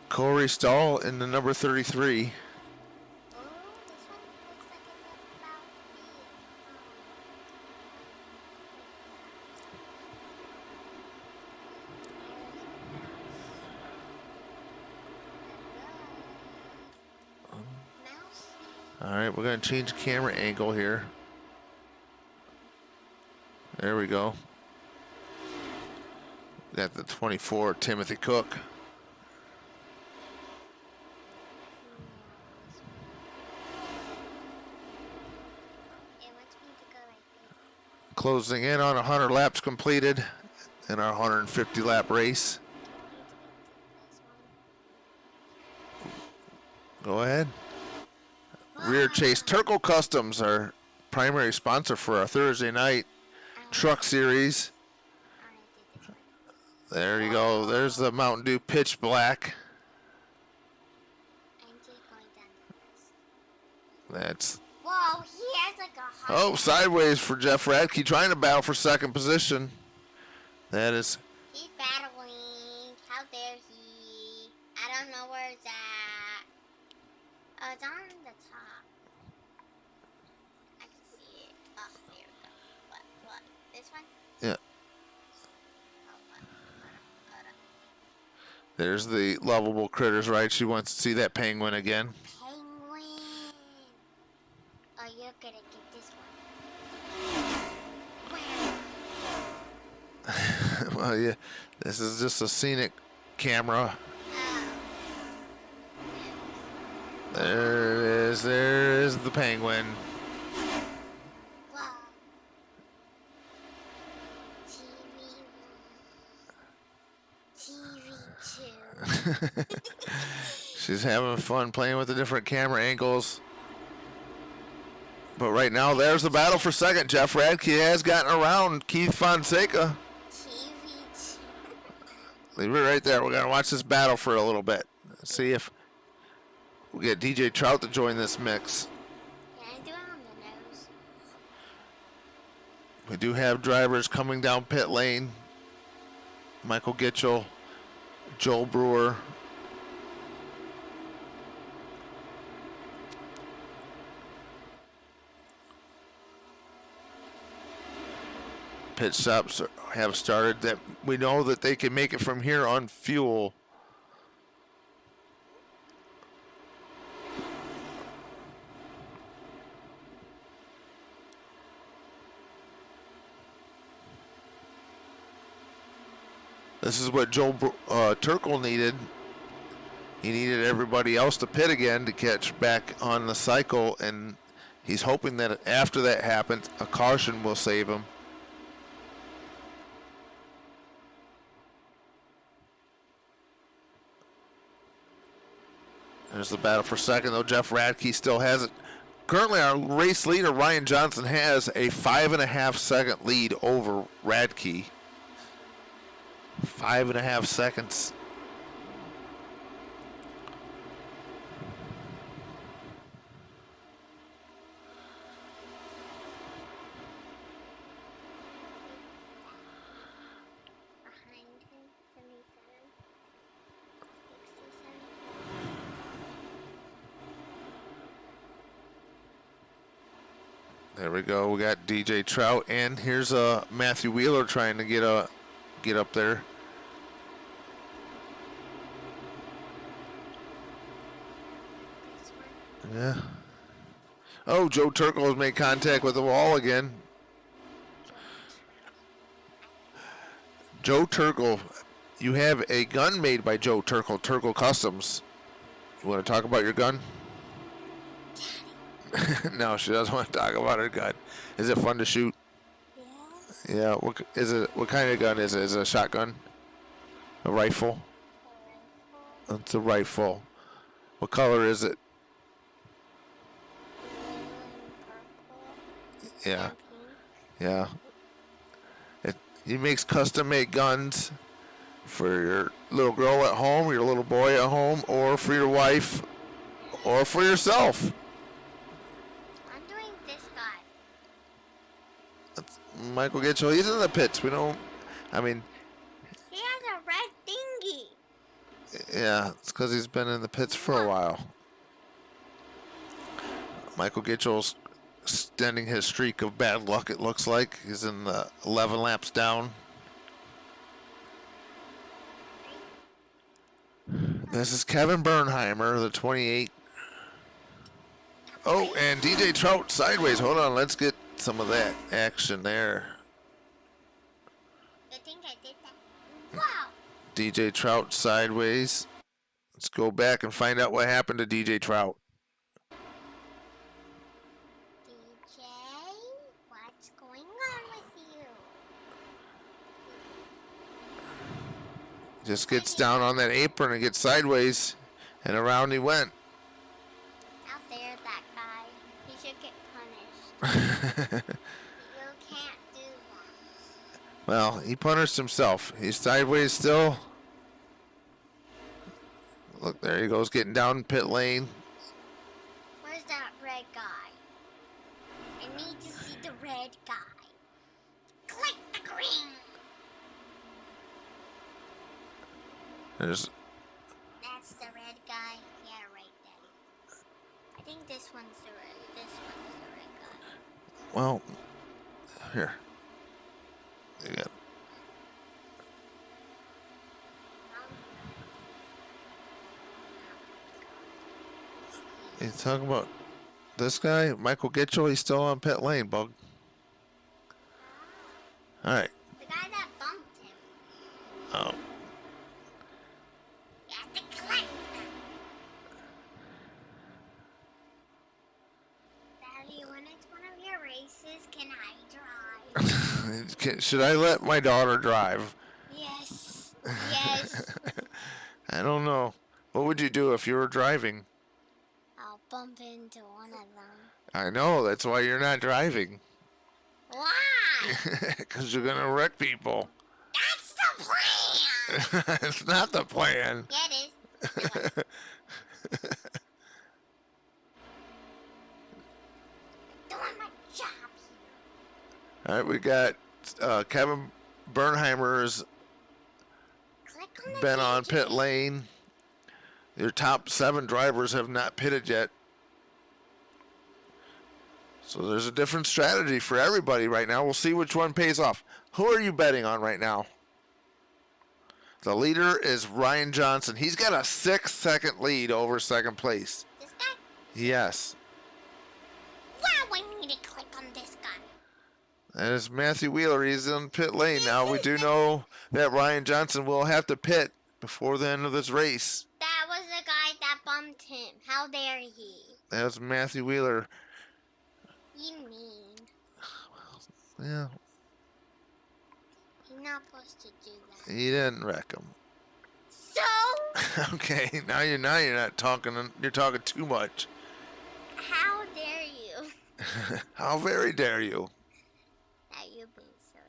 Corey Stahl in the number 33. All right, we're going to change camera angle here. There we go. Got the 24, Timothy Cook. Closing in on 100 laps completed in our 150 lap race. Go ahead. Rear Chase Turkle Customs, our primary sponsor for our Thursday night truck series. There you go. There's the Mountain Dew Pitch Black. That's. Whoa, he has like a heart. Oh, sideways for Jeff Radke, trying to battle for second position. That is. He's battling. How dare he? I don't know where it's at. Oh, it's on the top. I can see it. Oh, there we go. What? This one? Yeah. Oh, what? Hold on. There's the lovable critters, right? She wants to see that penguin again. Penguin. Oh, you're gonna get this one. Well, yeah. This is just a scenic camera. There it is. There is the penguin. Wow. TV 2. She's having fun playing with the different camera angles. But right now, there's the battle for second. Jeff Radke has gotten around Keith Fonseca. TV 2. Leave it right there. We're going to watch this battle for a little bit. See if we get DJ Trout to join this mix. Can I do it on the nose? We do have drivers coming down pit lane. Michael Gitchell, Joel Brewer. Pit stops have started. That we know that they can make it from here on fuel. This is what Joel Turkle needed. He needed everybody else to pit again to catch back on the cycle, and he's hoping that after that happens, a caution will save him. There's the battle for second, though. Jeff Radke still has it. Currently, our race leader, Ryan Johnson, has a 5.5 second lead over Radke. 5.5 seconds. There we go. We got DJ Trout, and here's Matthew Wheeler trying to get up there. Yeah. Oh, Joe Turkle has made contact with the wall again. Joe Turkle, you have a gun made by Joe Turkle, Turkle Customs. You want to talk about your gun? No, she doesn't want to talk about her gun. Is it fun to shoot? Yeah. Yeah. What is it? What kind of gun is it? Is it a shotgun? A rifle? It's a rifle. What color is it? Yeah. Yeah. He makes custom-made guns for your little girl at home, your little boy at home, or for your wife, or for yourself. I'm doing this guy. That's Michael Gitchell, he's in the pits. We don't. I mean. He has a red thingy. Yeah, it's because he's been in the pits for a while. Michael Gitchell's extending his streak of bad luck, it looks like. He's in the 11 laps down. This is Kevin Bernheimer, the 28. Oh, and DJ Trout sideways. Hold on, let's get some of that action there. I think I did that. Wow. DJ Trout sideways. Let's go back and find out what happened to DJ Trout. DJ, what's going on with you? Just gets down on that apron and gets sideways, and around he went. Out there, that guy. He should get punished. You can't do that. Well, he punished himself. He's sideways still. Look, there he goes, getting down pit lane. Where's that red guy? I need to see the red guy. Click the green. There's. That's the red guy. Yeah, right there. I think this one's the red. This one's the red guy. Well, here. You got. You talking about this guy, Michael Gitchell? He's still on pit lane, bug. All right. The guy that bumped him. Oh. You have to collect them. Daddy, when it's one of your races, can I drive? Should I let my daughter drive? Yes. Yes. I don't know. What would you do if you were driving? I'll bump into one of them. I know. That's why you're not driving. Why? Because you're going to wreck people. That's the plan. It's not the plan. Yeah, it is. Do it. Doing my job here. All right, we got Kevin Bernheimer's Click on the been on DJ. pit lane. Your top 7 drivers have not pitted yet. So there's a different strategy for everybody right now. We'll see which one pays off. Who are you betting on right now? The leader is Ryan Johnson. He's got a 6-second lead over second place. This guy? Yes. Wow, I need to click on this guy. And it's Matthew Wheeler. He's in pit lane now. We do know that Ryan Johnson will have to pit before the end of this race. That was the guy that bumped him. How dare he? That's Matthew Wheeler. You mean. Yeah, He's not supposed to do that. he didn't wreck him. So? Okay, now you're not talking. You're talking too much. How dare you? How very dare you? That you're being silly.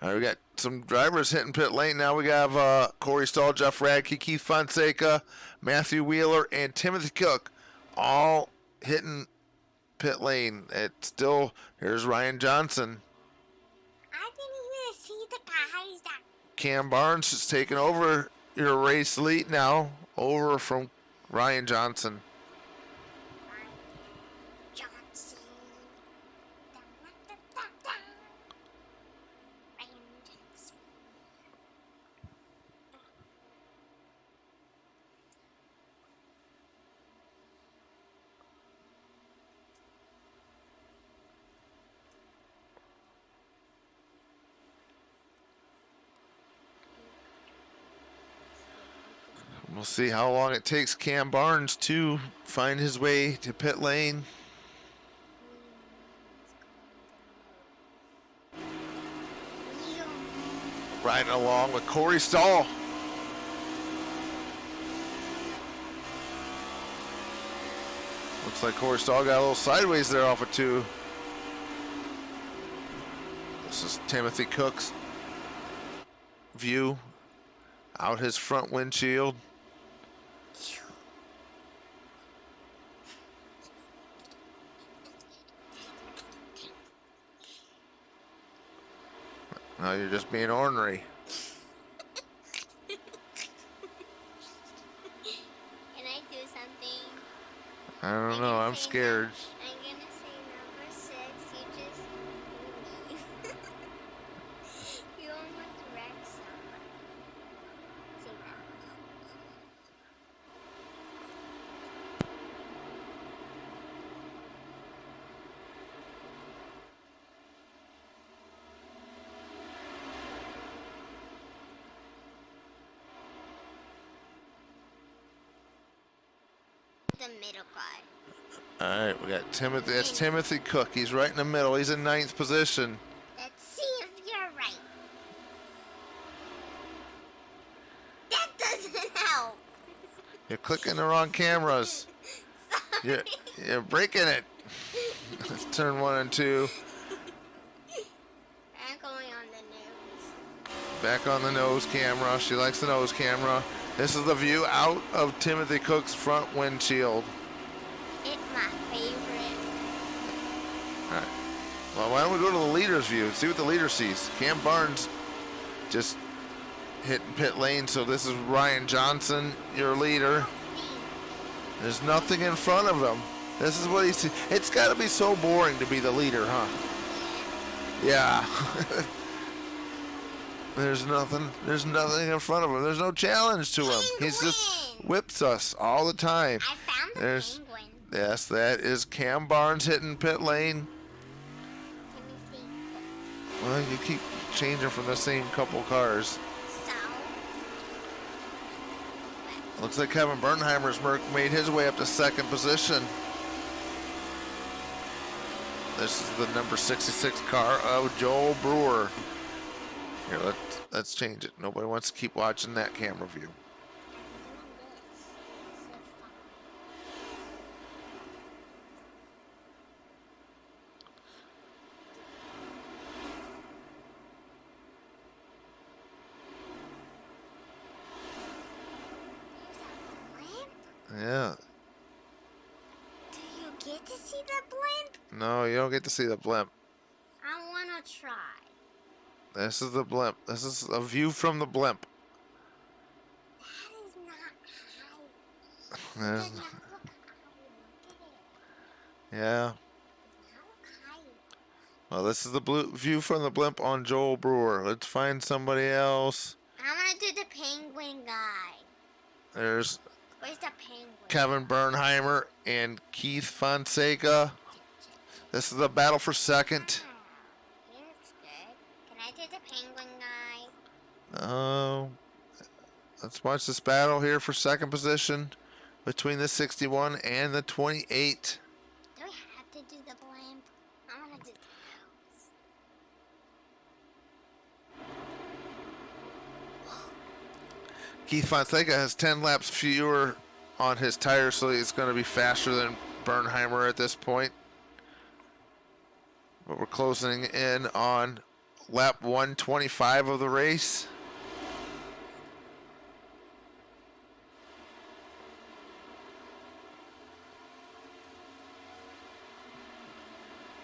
All right, we got some drivers hitting pit lane now. We have Corey Stahl, Jeff Radke, Keith Fonseca, Matthew Wheeler, and Timothy Cook all hitting pit lane. It's still, here's Ryan Johnson. I didn't even see the guys that. Cam Barnes is taking over your race lead now, over from Ryan Johnson. Johnson. We'll see how long it takes Cam Barnes to find his way to pit lane. Riding along with Corey Stahl. Looks like Corey Stahl got a little sideways there off of 2. This is Timothy Cook's view out his front windshield. Now you're just being ornery. Can I do something? I don't know, I'm scared. I'm gonna say number 6. You just leave. You almost wrecked somebody. Say that. The middle guy. All right, we got Timothy. That's Timothy Cook. He's right in the middle. He's in 9th position. Let's see if you're right. That doesn't help. You're clicking the wrong cameras. Sorry. You're breaking it. Let's turn 1 and 2. I'm going on the news. Back on the nose camera. She likes the nose camera. This is the view out of Timothy Cook's front windshield. It's my favorite. All right. Well, why don't we go to the leader's view and see what the leader sees? Cam Barnes just hitting pit lane, so this is Ryan Johnson, your leader. There's nothing in front of him. This is what he sees. It's got to be so boring to be the leader, huh? Yeah. There's nothing in front of him. There's no challenge to him. He's just whips us all the time. I found the penguin. Yes, that is Cam Barnes hitting pit lane. Well, you keep changing from the same couple cars. So? Looks like Kevin Bernheimer's made his way up to 2nd position. This is the number 66 car of Joel Brewer. Here, let's change it. Nobody wants to keep watching that camera view. Yeah. Do you get to see the blimp? No, you don't get to see the blimp. I wanna try. This is the blimp. This is a view from the blimp. That is not high. There's- Does not look high. Look at it. yeah. Does not look high. Well, this is the view from the blimp on Joel Brewer. Let's find somebody else. I wanna do the penguin guy. There's Where's the penguin? Kevin Bernheimer and Keith Fonseca. This is the battle for 2nd. He looks good. Can I do the penguin guy? Oh, let's watch this battle here for 2nd position between the 61 and the 28. Do we have to do the blimp? I wanna do the Keith Fonseca has 10 laps fewer on his tires, so he's going to be faster than Bernheimer at this point. But we're closing in on lap 125 of the race.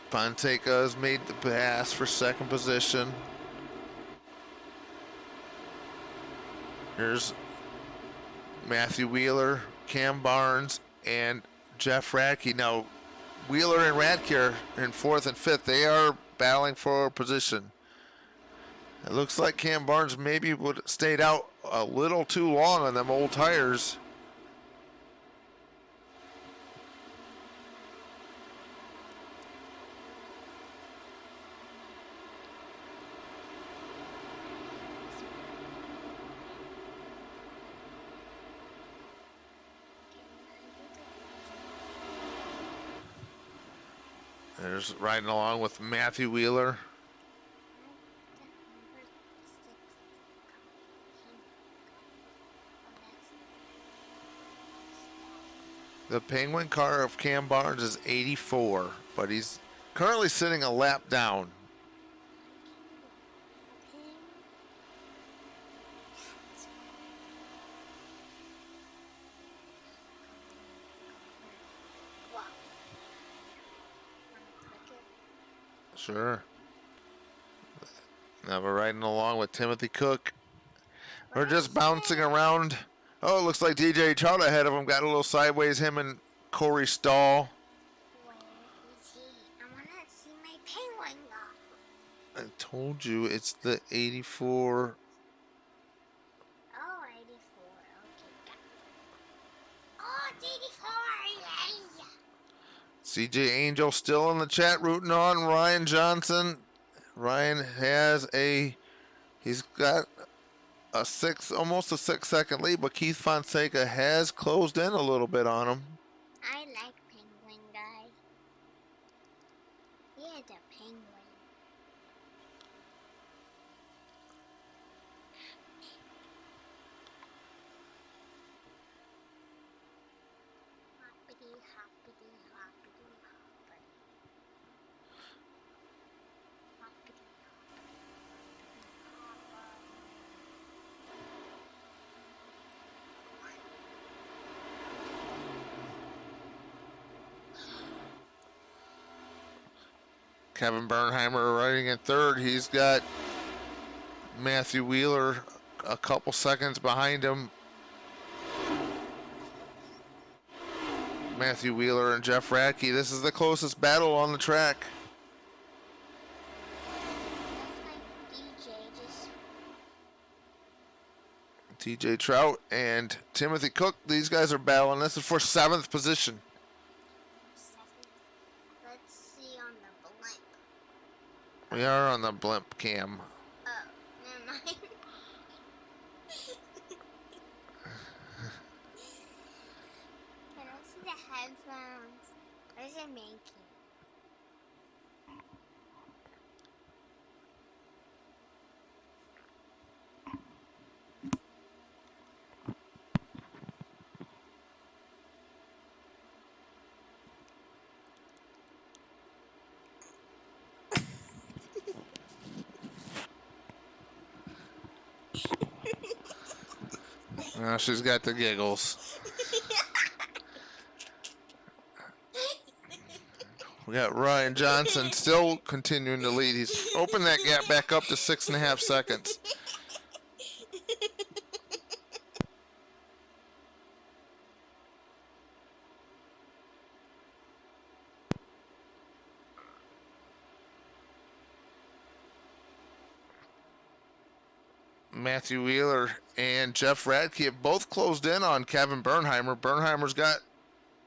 Fonseca has made the pass for 2nd position. Here's Matthew Wheeler, Cam Barnes, and Jeff Radke. Now, Wheeler and Radke are in 4th and 5th. They are battling for position. It looks like Cam Barnes maybe would have stayed out a little too long on them old tires. There's riding along with Matthew Wheeler. The Penguin car of Cam Barnes is 84, but he's currently sitting a lap down. Sure. Now we're riding along with Timothy Cook. We're just bouncing around. Oh, it looks like DJ Trout ahead of him. Got a little sideways, him and Corey Stahl. Where is he? I want to see my penguin go. I told you it's the 84. Oh, 84. Okay, got it. Oh, it's 84. Yay. CJ Angel still in the chat rooting on Ryan Johnson. Ryan has he's got almost a 6-second lead, but Keith Fonseca has closed in a little bit on him. I like penguin guy. Yeah, the penguin. Hoppity, hoppity, hoppity, hoppity. Hoppity, Kevin Bernheimer riding in third. He's got Matthew Wheeler a couple seconds behind him. Matthew Wheeler and Jeff Radke. This is the closest battle on the track. That's like TJ Trout and Timothy Cook. These guys are battling. This is for 7th position. Let's see on the blimp. We are on the blimp cam. Oh, never mind. Can I see the headphones? What is it making? Now she's got the giggles. We got Ryan Johnson still continuing to lead. He's opened that gap back up to 6.5 seconds. Matthew Wheeler and Jeff Radke have both closed in on Kevin Bernheimer. Bernheimer's got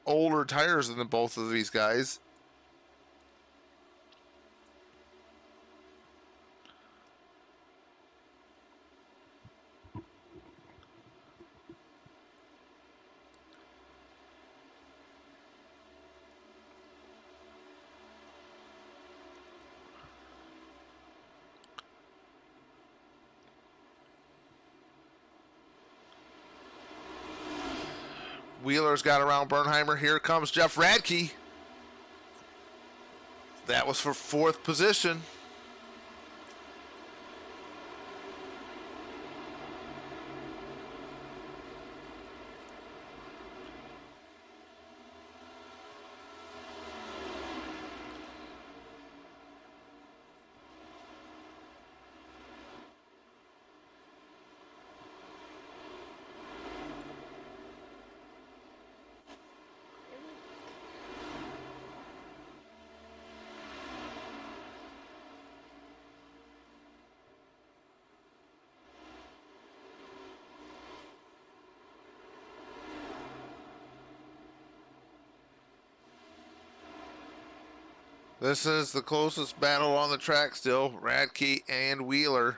older tires than both of these guys. Wheeler's got around Bernheimer. Here comes Jeff Radke. That was for 4th position. This is the closest battle on the track still, Radke and Wheeler.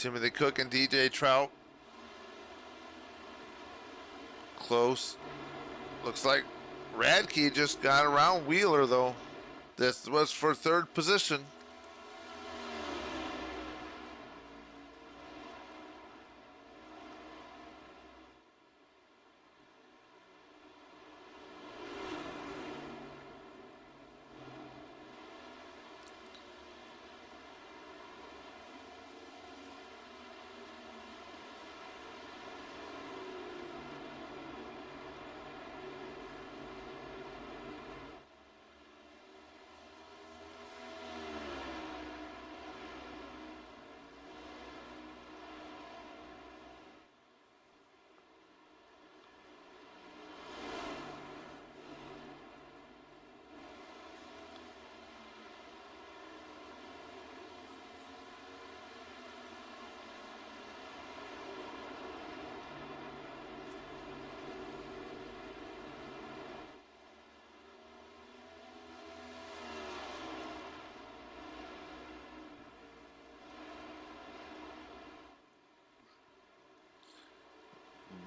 Timothy Cook and DJ Trout. Close. Looks like Radke just got around Wheeler, though. This was for third position.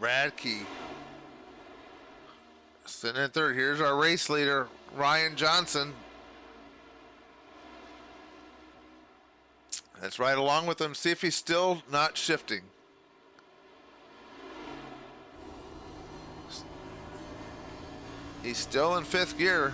Radke sitting in third. Here's our race leader, Ryan Johnson. Let's ride along with him, see if he's still not shifting. He's still in fifth gear.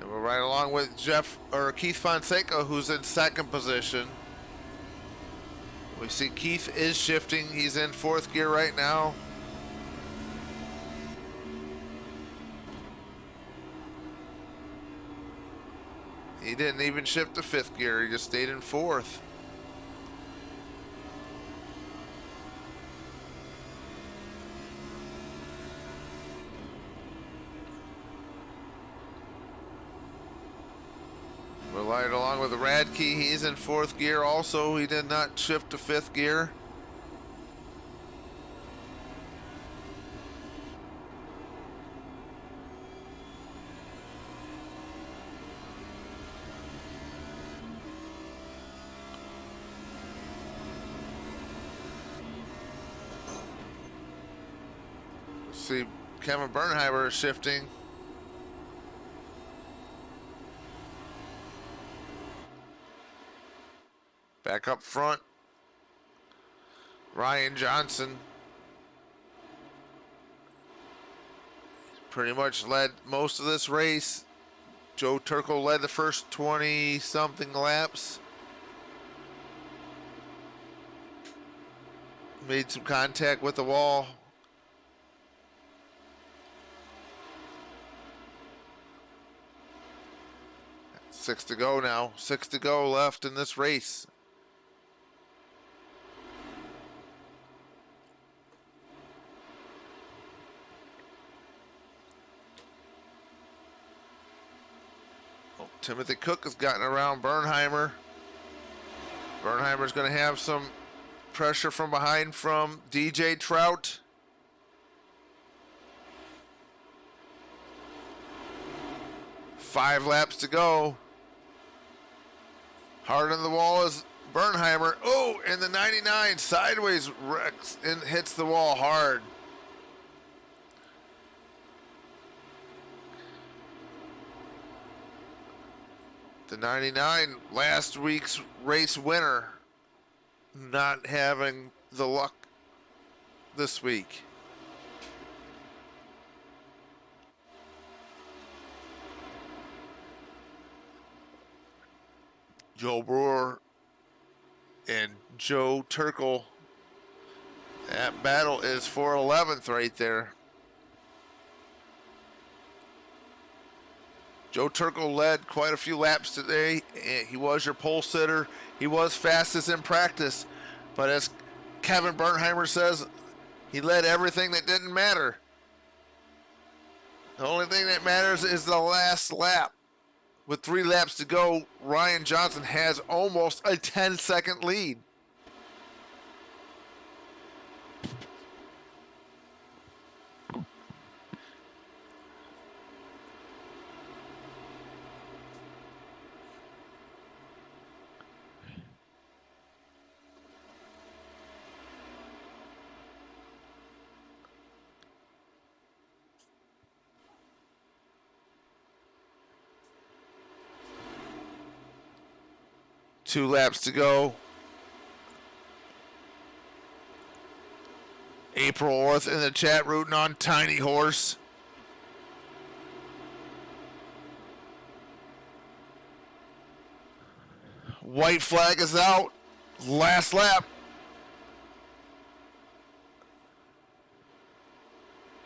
And we're right along with Keith Fonseca, who's in second position. We see Keith is shifting. He's in fourth gear right now. He didn't even shift to fifth gear. He just stayed in fourth. We're right along with Radke. He's in fourth gear also. He did not shift to fifth gear. See, Kevin Bernheimer is shifting. Back up front, Ryan Johnson. Pretty much led most of this race. Joe Turco led the first 20-something laps. Made some contact with the wall. Six to go now. 6 to go left in this race. Timothy Cook has gotten around Bernheimer. Bernheimer's going to have some pressure from behind from DJ Trout. Five laps to go. Hard on the wall is Bernheimer. Oh, and the 99 sideways wrecks and hits the wall hard. The 99, last week's race winner, not having the luck this week. Joe Brewer and Joe Turkel. That battle is for 11th right there. Joe Turkel led quite a few laps today. He was your pole sitter. He was fastest in practice. But as Kevin Bernheimer says, he led everything that didn't matter. The only thing that matters is the last lap. With 3 laps to go, Ryan Johnson has almost a 10-second lead. 2 laps to go. April Orth in the chat rooting on Tiny Horse. White flag is out. Last lap.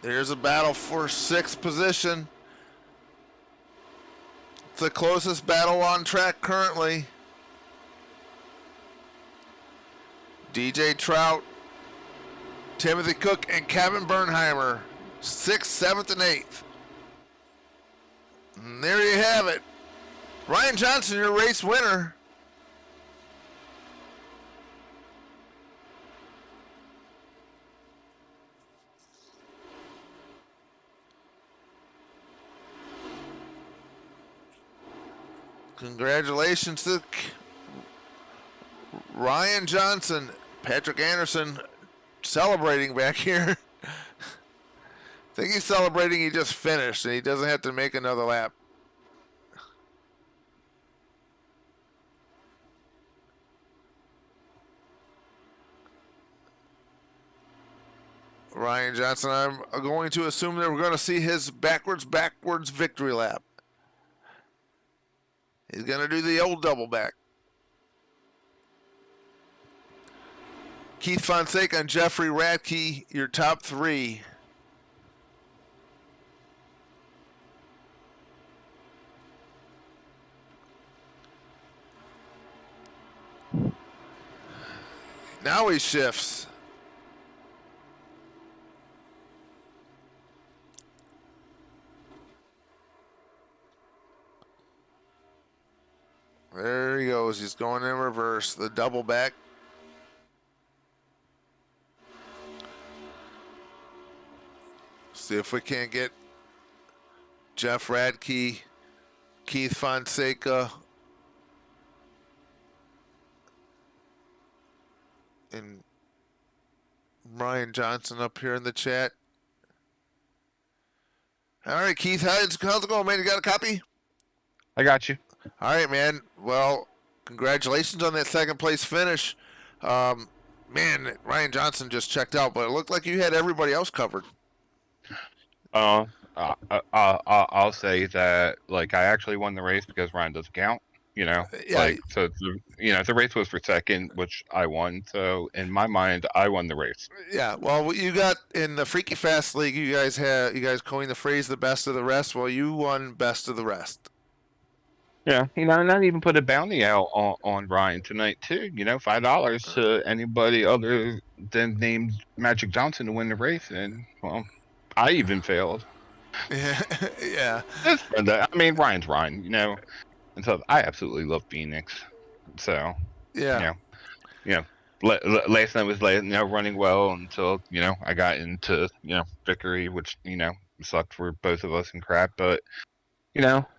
There's a battle for 6th position. It's the closest battle on track currently. DJ Trout, Timothy Cook, and Kevin Bernheimer, 6th, 7th, and 8th. And there you have it. Ryan Johnson, your race winner. Congratulations to Ryan Johnson. Patrick Anderson celebrating back here. I think he's celebrating he just finished and he doesn't have to make another lap. Ryan Johnson, I'm going to assume that we're going to see his backwards victory lap. He's going to do the old double back. Keith Fonseca and Jeffrey Radke, your top 3. Now he shifts. There he goes. He's going in reverse. The double back. See if we can't get Jeff Radke, Keith Fonseca, and Ryan Johnson up here in the chat. All right, Keith, how's it going, man? You got a copy? I got you. All right, man. Well, congratulations on that 2nd place finish. Man, Ryan Johnson just checked out, but it looked like you had everybody else covered. I'll say that, like, I actually won the race because Ryan doesn't count. You know, yeah. Like, so the race was for 2nd, which I won. So in my mind, I won the race. Yeah. Well, you got in the Freaky Fast League. You guys coined the phrase "the best of the rest." Well, you won best of the rest. Yeah, and I even put a bounty out on Ryan tonight too. $5 to anybody other than named Magic Johnson to win the race, and well, I even failed. Yeah. I mean, Ryan's Ryan, and so I absolutely love Phoenix. So yeah, last night was running well until I got into Vickery, which sucked for both of us and crap, but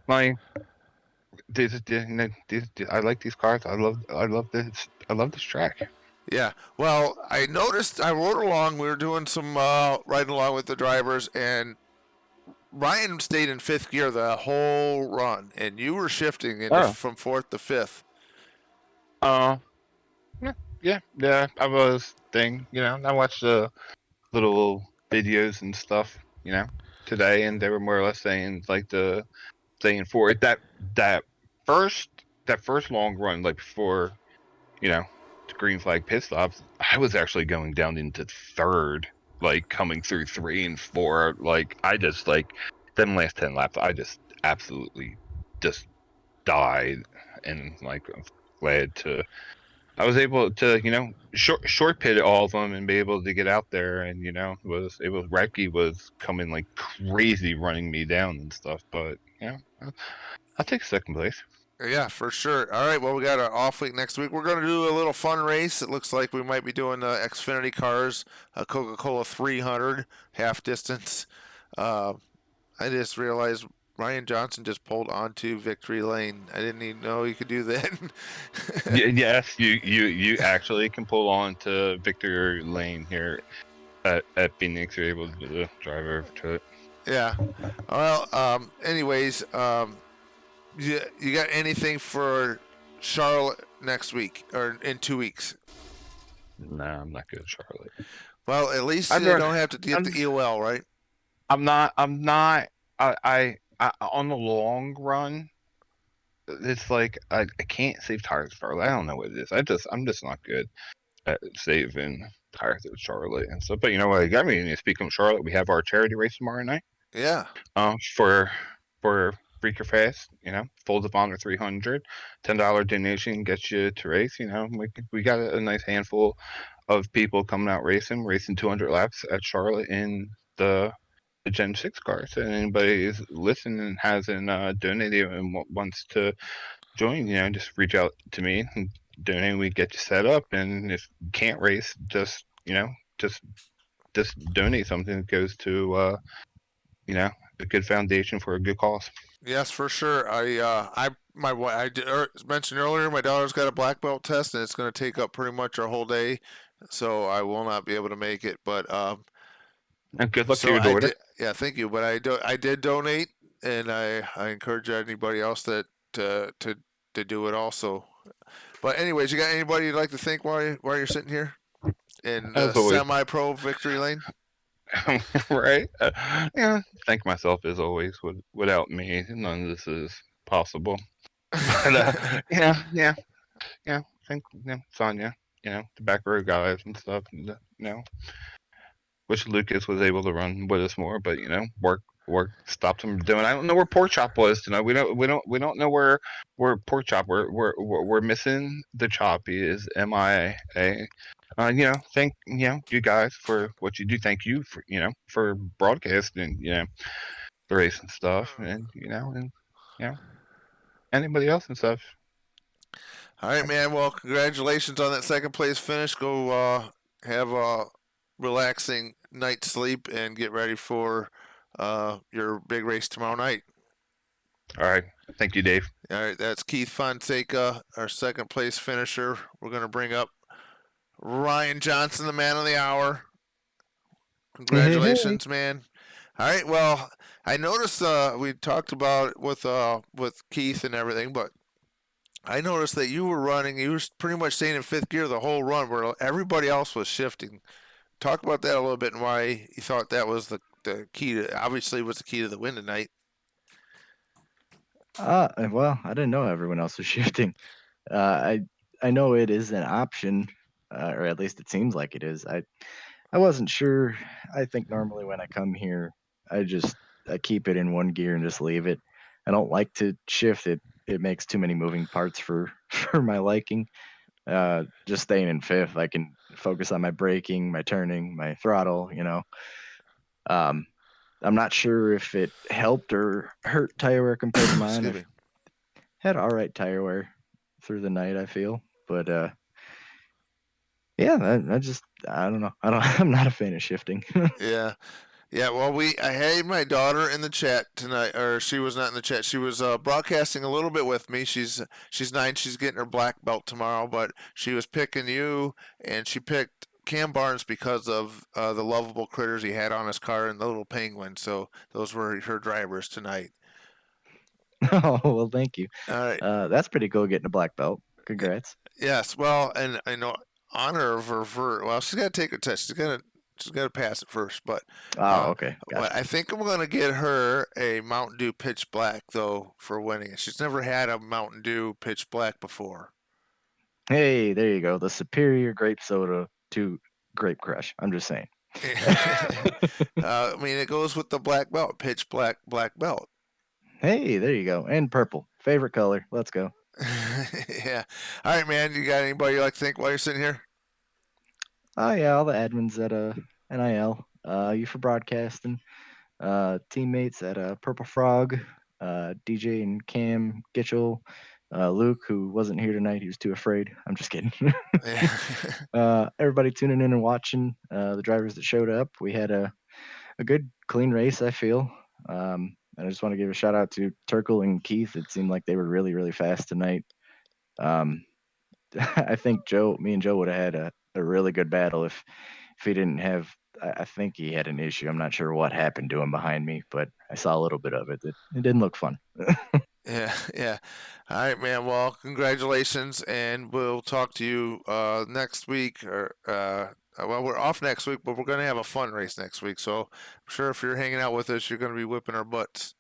my. I like these cars. I love this track. Yeah. Well, I noticed. I rode along. We were doing some riding along with the drivers, and Ryan stayed in 5th gear the whole run, and you were shifting from 4th to 5th. Yeah. I was thing. I watched the little videos and stuff. Today, and they were more or less saying like staying forward. That first long run, like before, the green flag pit stops, I was actually going down into 3rd, like coming through 3 and 4. Like I just them last 10 laps, I just absolutely just died, and like I'm glad I was able to short pit all of them and be able to get out there, and Radke was coming like crazy running me down and stuff, but I'll take 2nd place. Yeah, for sure. All right, well, we got an off week next week. We're going to do a little fun race. It looks like we might be doing Xfinity cars, a Coca-Cola 300 half distance. I just realized Ryan Johnson just pulled onto victory lane. I didn't even know you could do that. Yes, you actually can pull on to victory lane here at Phoenix. You're able to drive over to it. Yeah. Well, anyways, you got anything for Charlotte next week or in 2 weeks? No, I'm not good at Charlotte. Well, at least I've you run- don't have to get the EOL, right? I'm not. I on the long run, it's like I can't save tires at Charlotte. I don't know what it is. I'm just not good at saving tires at Charlotte and stuff. But you know what? I mean, speaking of Charlotte, we have our charity race tomorrow night. Yeah. For Freaker Fest, Folds of Honor 300, $10 donation gets you to race. We got a nice handful of people coming out racing 200 laps at Charlotte in the Gen 6 cars. And anybody is listening and hasn't donated and wants to join, just reach out to me and donate. We get you set up. And if you can't race, just donate something that goes to a good foundation for a good cause. Yes, for sure. I mentioned earlier, my daughter's got a black belt test, and it's going to take up pretty much our whole day, so I will not be able to make it. But and good luck so to your daughter. thank you. But I did donate, and I encourage anybody else that to do it also. But anyways, you got anybody you'd like to thank while you're sitting here in the semi-pro victory lane? Right? Thank myself as always. Without me, none of this is possible. But thank Sonia, the back row guys and stuff. And, wish Lucas was able to run with us more, but work stopped him doing. I don't know where Pork Chop was tonight. We don't know where Pork Chop. We're missing the chop. He is MIA. Thank you guys for what you do. Thank you for broadcasting the race and stuff, and anybody else and stuff. All right, man. Well, congratulations on that second place finish. Go have a relaxing night's sleep and get ready for your big race tomorrow night. All right. Thank you, Dave. All right. That's Keith Fonseca, our second place finisher. We're going to bring up Ryan Johnson, the man of the hour. Congratulations, man. All right. Well, I noticed we talked about it with Keith and everything, but I noticed that you were pretty much staying in fifth gear the whole run where everybody else was shifting. Talk about that a little bit and why you thought that was the key to, obviously was the key to the win tonight. Well, I didn't know everyone else was shifting. I know it is an option, or at least it seems like it is. I wasn't sure. I think normally when I come here, I keep it in one gear and just leave it. I don't like to shift it. It makes too many moving parts for my liking. Just staying in fifth, I can focus on my braking, my turning, my throttle. I'm not sure if it helped or hurt tire wear compared to mine. I had all right tire wear through the night, I feel, but yeah, I don't know. I'm not a fan of shifting. Yeah. Yeah, well, I had my daughter in the chat tonight, or she was not in the chat. She was broadcasting a little bit with me. She's 9. She's getting her black belt tomorrow, but she was picking you, and she picked Cam Barnes because of the lovable critters he had on his car and the little penguin. So those were her drivers tonight. Oh, well, thank you. All right. That's pretty cool getting a black belt. Congrats. Yes, well, and I know honor of her. Well, she's got to take her test. She's got to pass it first, but okay. Gotcha. I think I'm going to get her a Mountain Dew Pitch Black though for winning. She's never had a Mountain Dew Pitch Black before. Hey, there you go. The superior grape soda to Grape Crush. I'm just saying. I mean, it goes with the black belt, Pitch Black belt. Hey, there you go. And purple, favorite color. Let's go. Yeah. All right, man. You got anybody you like to thank while you're sitting here? Oh yeah, all the admins at NIL, you for broadcasting, teammates at Purple Frog, DJ and Cam Gitchell, Luke, who wasn't here tonight, he was too afraid. I'm just kidding. Everybody tuning in and watching, the drivers that showed up. We had a good, clean race, I feel. I just want to give a shout out to Turkle and Keith. It seemed like they were really, really fast tonight. I think me and Joe would have had a really good battle if he didn't have. I think he had an issue. I'm not sure what happened to him behind me, but I saw a little bit of it. It didn't look fun. Yeah. All right, man. Well, congratulations, and we'll talk to you next week. Well, we're off next week, but we're going to have a fun race next week. So I'm sure if you're hanging out with us, you're going to be whipping our butts.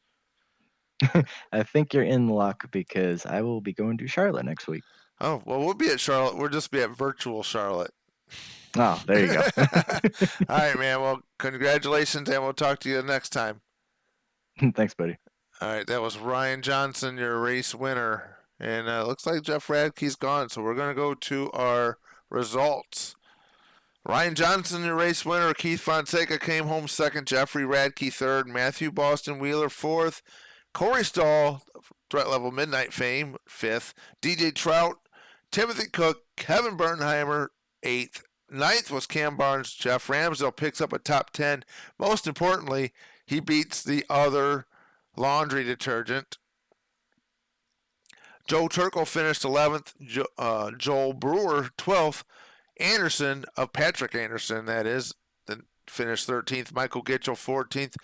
I think you're in luck because I will be going to Charlotte next week. Oh, well, we'll be at Charlotte. We'll just be at virtual Charlotte. Oh, there you go. All right, man. Well, congratulations, and we'll talk to you next time. Thanks, buddy. All right, that was Ryan Johnson, your race winner. And looks like Jeff Radke's gone, so we're going to go to our results. Ryan Johnson, your race winner. Keith Fonseca came home second. Jeffrey Radke third. Matthew Boston Wheeler fourth. Corey Stahl, Threat Level Midnight fame, fifth. DJ Trout, Timothy Cook, Kevin Bernheimer, eighth. Ninth was Cam Barnes. Jeff Ramsdell picks up a top 10. Most importantly, he beats the other laundry detergent. Joe Turkel finished 11th. Joel Brewer 12th. Anderson of Patrick Anderson, that is, then finished 13th. Michael Gitchell 14th.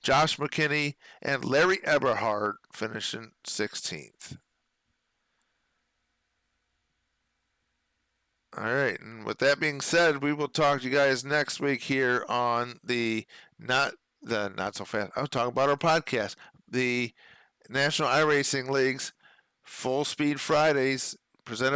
Josh McKinney and Larry Eberhard finishing 16th. All right, and with that being said, we will talk to you guys next week here on the not so fast. I was talking about our podcast, the National iRacing League's Full Speed Fridays, presented by